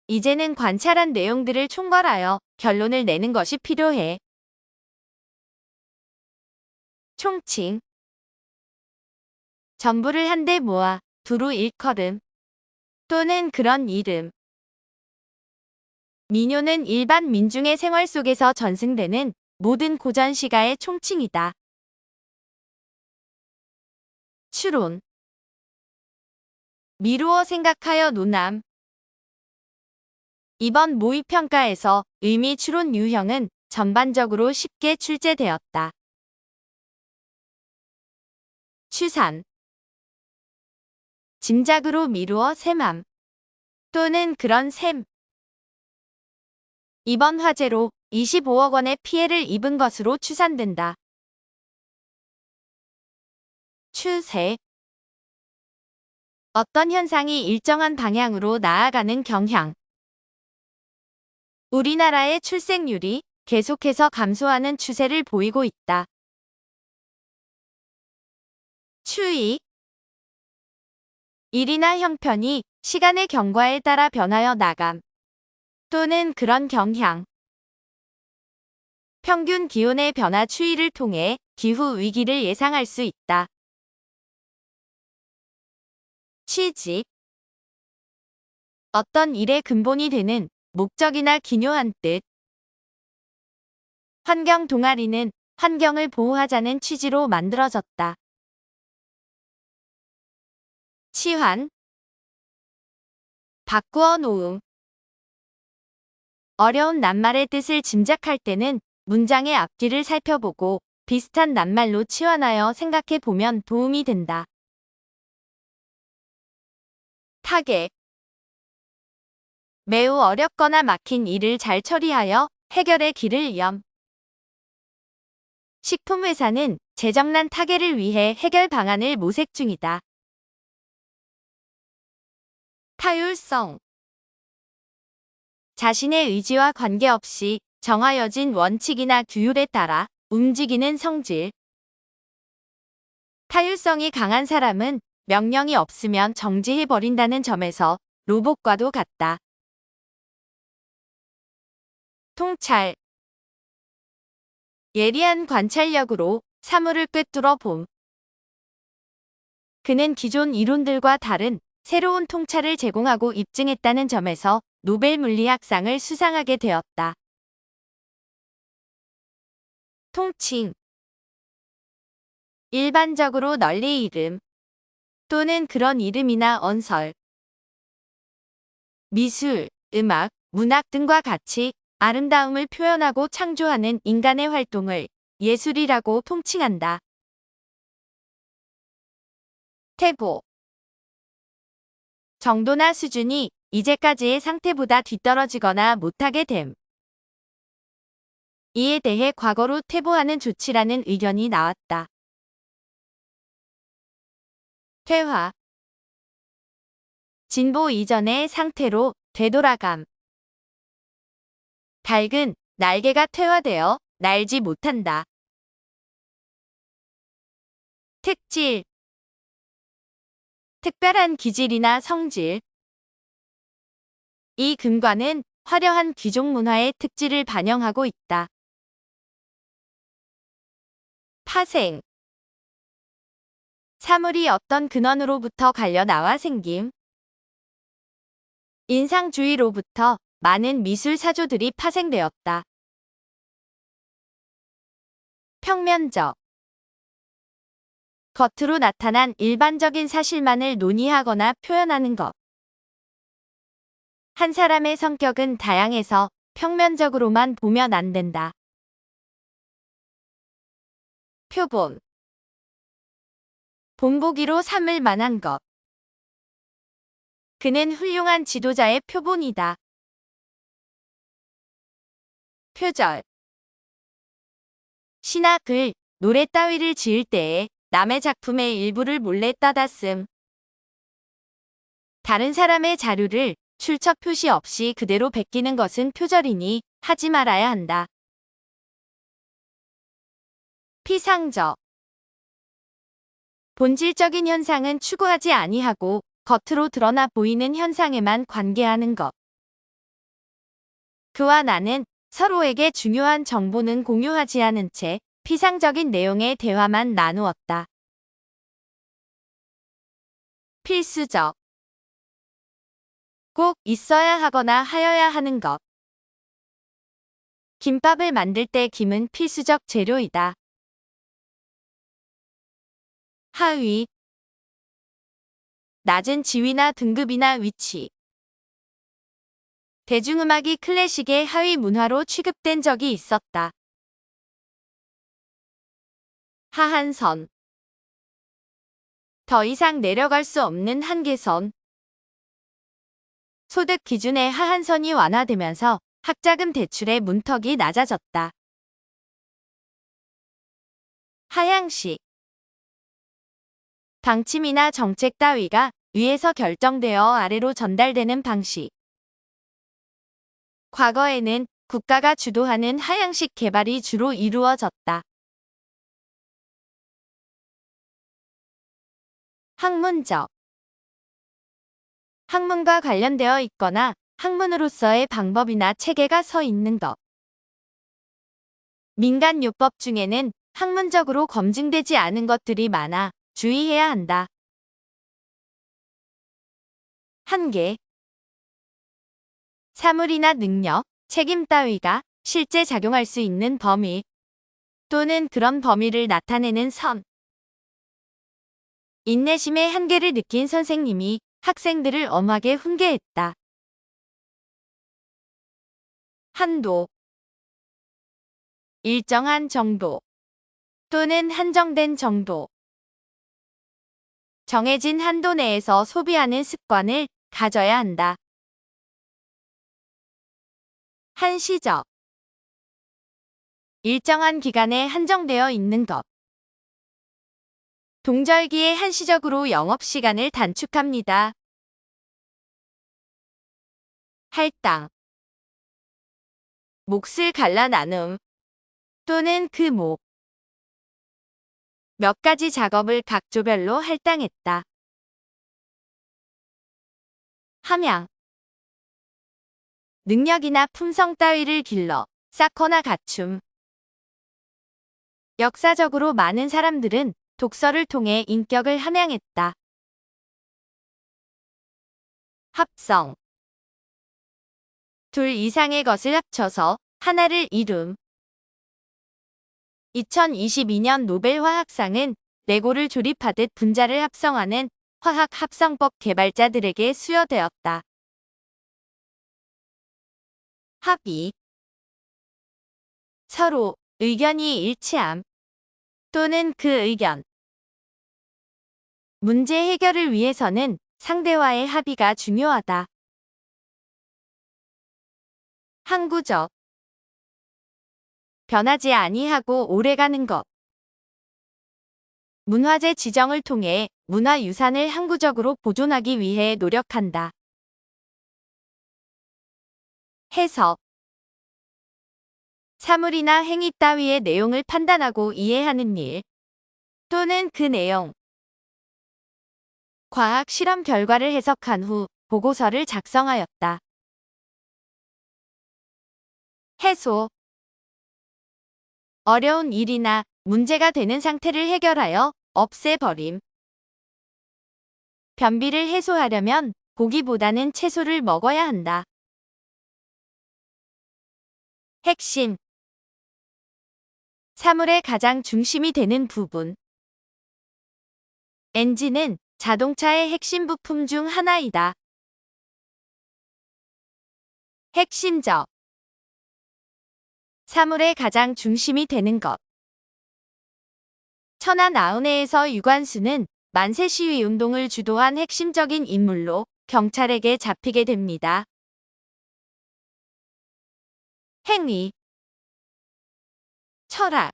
이제는 관찰한 내용들을 총괄하여 결론을 내는 것이 필요해. 총칭. 전부를 한데 모아 두루 일컬음 또는 그런 이름. 민요는 일반 민중의 생활 속에서 전승되는 모든 고전 시가의 총칭이다. 추론. 미루어 생각하여 논함. 이번 모의평가에서 의미 추론 유형은 전반적으로 쉽게 출제되었다. 추산. 짐작으로 미루어 셈함 또는 그런 셈. 이번 화재로 25억 원의 피해를 입은 것으로 추산된다. 추세. 어떤 현상이 일정한 방향으로 나아가는 경향. 우리나라의 출생률이 계속해서 감소하는 추세를 보이고 있다. 추이. 일이나 형편이 시간의 경과에 따라 변하여 나감 또는 그런 경향. 평균 기온의 변화 추이를 통해 기후 위기를 예상할 수 있다. 취지. 어떤 일의 근본이 되는 목적이나 기묘한 뜻. 환경 동아리는 환경을 보호하자는 취지로 만들어졌다. 치환. 바꾸어 놓음. 어려운 낱말의 뜻을 짐작할 때는 문장의 앞뒤를 살펴보고 비슷한 낱말로 치환하여 생각해 보면 도움이 된다. 타개. 매우 어렵거나 막힌 일을 잘 처리하여 해결의 길을 염. 식품회사는 재정난 타개를 위해 해결 방안을 모색 중이다. 타율성. 자신의 의지와 관계없이 정하여진 원칙이나 규율에 따라 움직이는 성질. 타율성이 강한 사람은 명령이 없으면 정지해버린다는 점에서 로봇과도 같다. 통찰. 예리한 관찰력으로 사물을 꿰뚫어 봄. 그는 기존 이론들과 다른 새로운 통찰을 제공하고 입증했다는 점에서 노벨 물리학상을 수상하게 되었다. 통칭. 일반적으로 널리 이름 또는 그런 이름이나 언설. 미술, 음악, 문학 등과 같이 아름다움을 표현하고 창조하는 인간의 활동을 예술이라고 통칭한다. 태보. 정도나 수준이 이제까지의 상태보다 뒤떨어지거나 못하게 됨. 이에 대해 과거로 퇴보하는 조치라는 의견이 나왔다. 퇴화. 진보 이전의 상태로 되돌아감. 닭은 날개가 퇴화되어 날지 못한다. 특질. 특별한 기질이나 성질. 이 금관은 화려한 귀족 문화의 특질을 반영하고 있다. 파생. 사물이 어떤 근원으로부터 갈려 나와 생김. 인상주의로부터 많은 미술 사조들이 파생되었다. 평면적. 겉으로 나타난 일반적인 사실만을 논의하거나 표현하는 것. 한 사람의 성격은 다양해서 평면적으로만 보면 안 된다. 표본. 본보기로 삼을 만한 것. 그는 훌륭한 지도자의 표본이다. 표절. 시나 글, 노래 따위를 지을 때에 남의 작품의 일부를 몰래 따다 쓴. 다른 사람의 자료를 출처 표시 없이 그대로 베끼는 것은 표절이니 하지 말아야 한다. 피상적. 본질적인 현상은 추구하지 아니하고 겉으로 드러나 보이는 현상에만 관계하는 것. 그와 나는 서로에게 중요한 정보는 공유하지 않은 채 피상적인 내용의 대화만 나누었다. 필수적. 꼭 있어야 하거나 하여야 하는 것. 김밥을 만들 때 김은 필수적 재료이다. 하위. 낮은 지위나 등급이나 위치. 대중음악이 클래식의 하위 문화로 취급된 적이 있었다. 하한선. 더 이상 내려갈 수 없는 한계선. 소득 기준의 하한선이 완화되면서 학자금 대출의 문턱이 낮아졌다. 하향식. 방침이나 정책 따위가 위에서 결정되어 아래로 전달되는 방식. 과거에는 국가가 주도하는 하향식 개발이 주로 이루어졌다. 학문적. 학문과 관련되어 있거나 학문으로서의 방법이나 체계가 서 있는 것. 민간요법 중에는 학문적으로 검증되지 않은 것들이 많아 주의해야 한다. 한계. 사물이나 능력, 책임 따위가 실제 작용할 수 있는 범위 또는 그런 범위를 나타내는 선. 인내심의 한계를 느낀 선생님이 학생들을 엄하게 훈계했다. 한도. 일정한 정도 또는 한정된 정도. 정해진 한도 내에서 소비하는 습관을 가져야 한다. 한시적. 일정한 기간에 한정되어 있는 것. 동절기에 한시적으로 영업시간을 단축합니다. 할당. 몫을 갈라 나눔 또는 그 목. 몇 가지 작업을 각 조별로 할당했다. 함양. 능력이나 품성 따위를 길러 쌓거나 갖춤. 역사적으로 많은 사람들은 독서를 통해 인격을 함양했다. 합성. 둘 이상의 것을 합쳐서 하나를 이룸. 2022년 노벨 화학상은 레고를 조립하듯 분자를 합성하는 화학 합성법 개발자들에게 수여되었다. 합의. 서로 의견이 일치함 또는 그 의견. 문제 해결을 위해서는 상대와의 합의가 중요하다. 항구적. 변하지 아니하고 오래가는 것. 문화재 지정을 통해 문화유산을 항구적으로 보존하기 위해 노력한다. 해석. 사물이나 행위 따위의 내용을 판단하고 이해하는 일 또는 그 내용. 과학 실험 결과를 해석한 후 보고서를 작성하였다. 해소. 어려운 일이나 문제가 되는 상태를 해결하여 없애버림. 변비를 해소하려면 고기보다는 채소를 먹어야 한다. 핵심. 사물의 가장 중심이 되는 부분. 엔진은 자동차의 핵심 부품 중 하나이다. 핵심적. 사물의 가장 중심이 되는 것. 천안아운회에서 유관순은 만세 시위 운동을 주도한 핵심적인 인물로 경찰에게 잡히게 됩니다. 행위. 철학.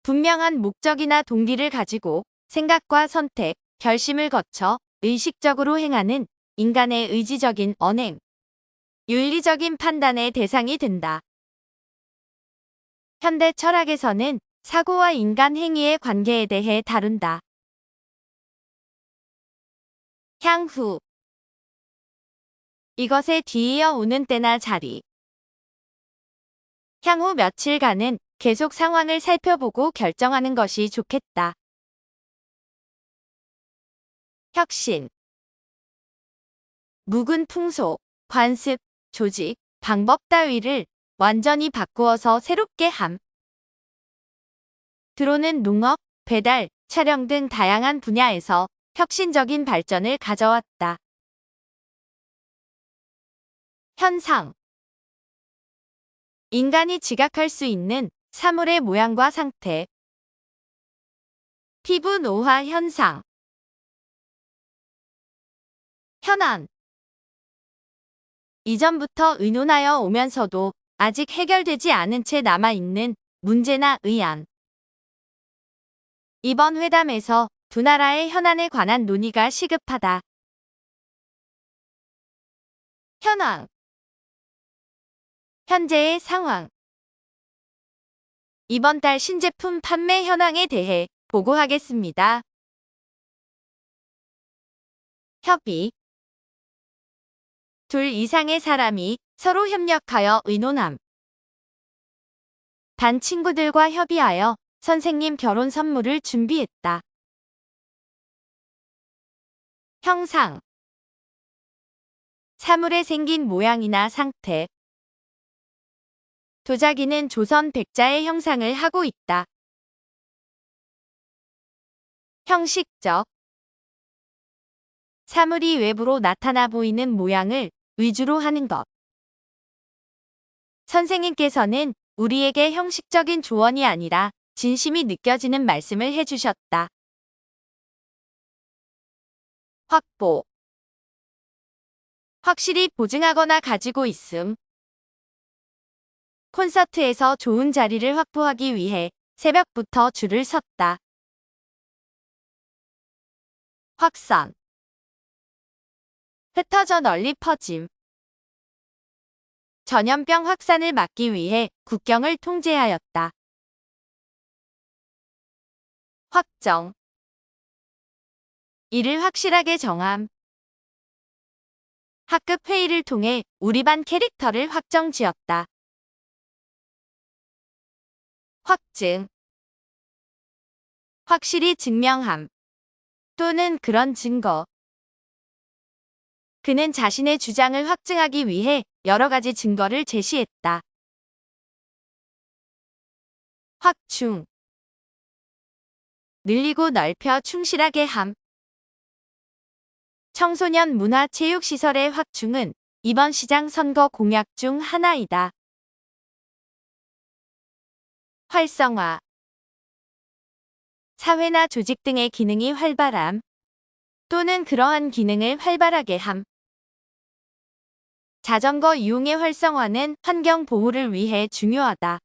분명한 목적이나 동기를 가지고 생각과 선택, 결심을 거쳐 의식적으로 행하는 인간의 의지적인 언행. 윤리적인 판단의 대상이 된다. 현대 철학에서는 사고와 인간 행위의 관계에 대해 다룬다. 향후. 이것에 뒤이어 오는 때나 자리. 향후 며칠간은 계속 상황을 살펴보고 결정하는 것이 좋겠다. 혁신, 묵은 풍속, 관습, 조직, 방법 따위를 완전히 바꾸어서 새롭게 함. 드론은 농업, 배달, 촬영 등 다양한 분야에서 혁신적인 발전을 가져왔다. 현상, 인간이 지각할 수 있는 사물의 모양과 상태. 피부 노화 현상. 현안, 이전부터 의논하여 오면서도 아직 해결되지 않은 채 남아있는 문제나 의안. 이번 회담에서 두 나라의 현안에 관한 논의가 시급하다. 현황, 현재의 상황. 이번 달 신제품 판매 현황에 대해 보고하겠습니다. 협의, 둘 이상의 사람이 서로 협력하여 의논함. 반 친구들과 협의하여 선생님 결혼 선물을 준비했다. 형상, 사물에 생긴 모양이나 상태. 도자기는 조선 백자의 형상을 하고 있다. 형식적, 사물이 외부로 나타나 보이는 모양을 위주로 하는 것. 선생님께서는 우리에게 형식적인 조언이 아니라 진심이 느껴지는 말씀을 해주셨다. 확보, 확실히 보증하거나 가지고 있음. 콘서트에서 좋은 자리를 확보하기 위해 새벽부터 줄을 섰다. 확산, 흩어져 널리 퍼짐. 전염병 확산을 막기 위해 국경을 통제하였다. 확정, 이를 확실하게 정함. 학급 회의를 통해 우리 반 캐릭터를 확정지었다. 확증, 확실히 증명함 또는 그런 증거. 그는 자신의 주장을 확증하기 위해 여러 가지 증거를 제시했다. 확충, 늘리고 넓혀 충실하게 함. 청소년 문화체육시설의 확충은 이번 시장 선거 공약 중 하나이다. 활성화, 사회나 조직 등의 기능이 활발함 또는 그러한 기능을 활발하게 함. 자전거 이용의 활성화는 환경 보호를 위해 중요하다.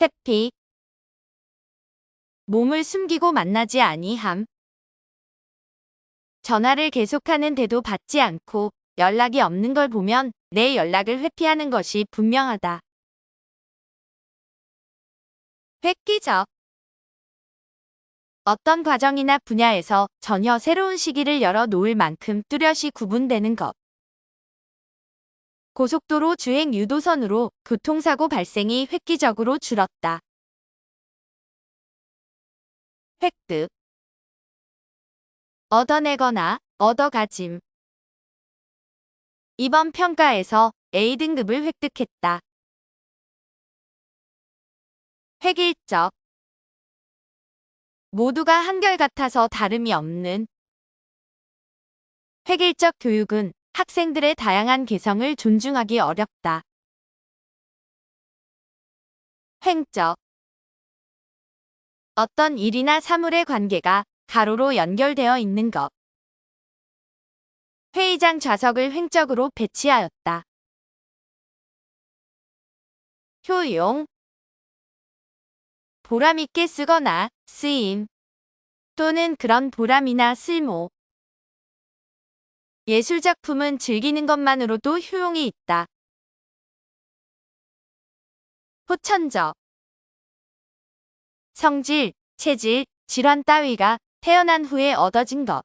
회피, 몸을 숨기고 만나지 아니함. 전화를 계속하는데도 받지 않고 연락이 없는 걸 보면 내 연락을 회피하는 것이 분명하다. 획기적, 어떤 과정이나 분야에서 전혀 새로운 시기를 열어 놓을 만큼 뚜렷이 구분되는 것. 고속도로 주행 유도선으로 교통사고 발생이 획기적으로 줄었다. 획득, 얻어내거나 얻어가짐. 이번 평가에서 A등급을 획득했다. 획일적, 모두가 한결같아서 다름이 없는. 획일적 교육은 학생들의 다양한 개성을 존중하기 어렵다. 횡적, 어떤 일이나 사물의 관계가 가로로 연결되어 있는 것. 회의장 좌석을 횡적으로 배치하였다. 효용, 보람있게 쓰거나 쓰임 또는 그런 보람이나 쓸모. 예술작품은 즐기는 것만으로도 효용이 있다. 호천적, 성질, 체질, 질환 따위가 태어난 후에 얻어진 것.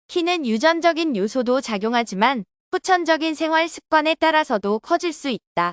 키는 유전적인 요소도 작용하지만 후천적인 생활 습관에 따라서도 커질 수 있다.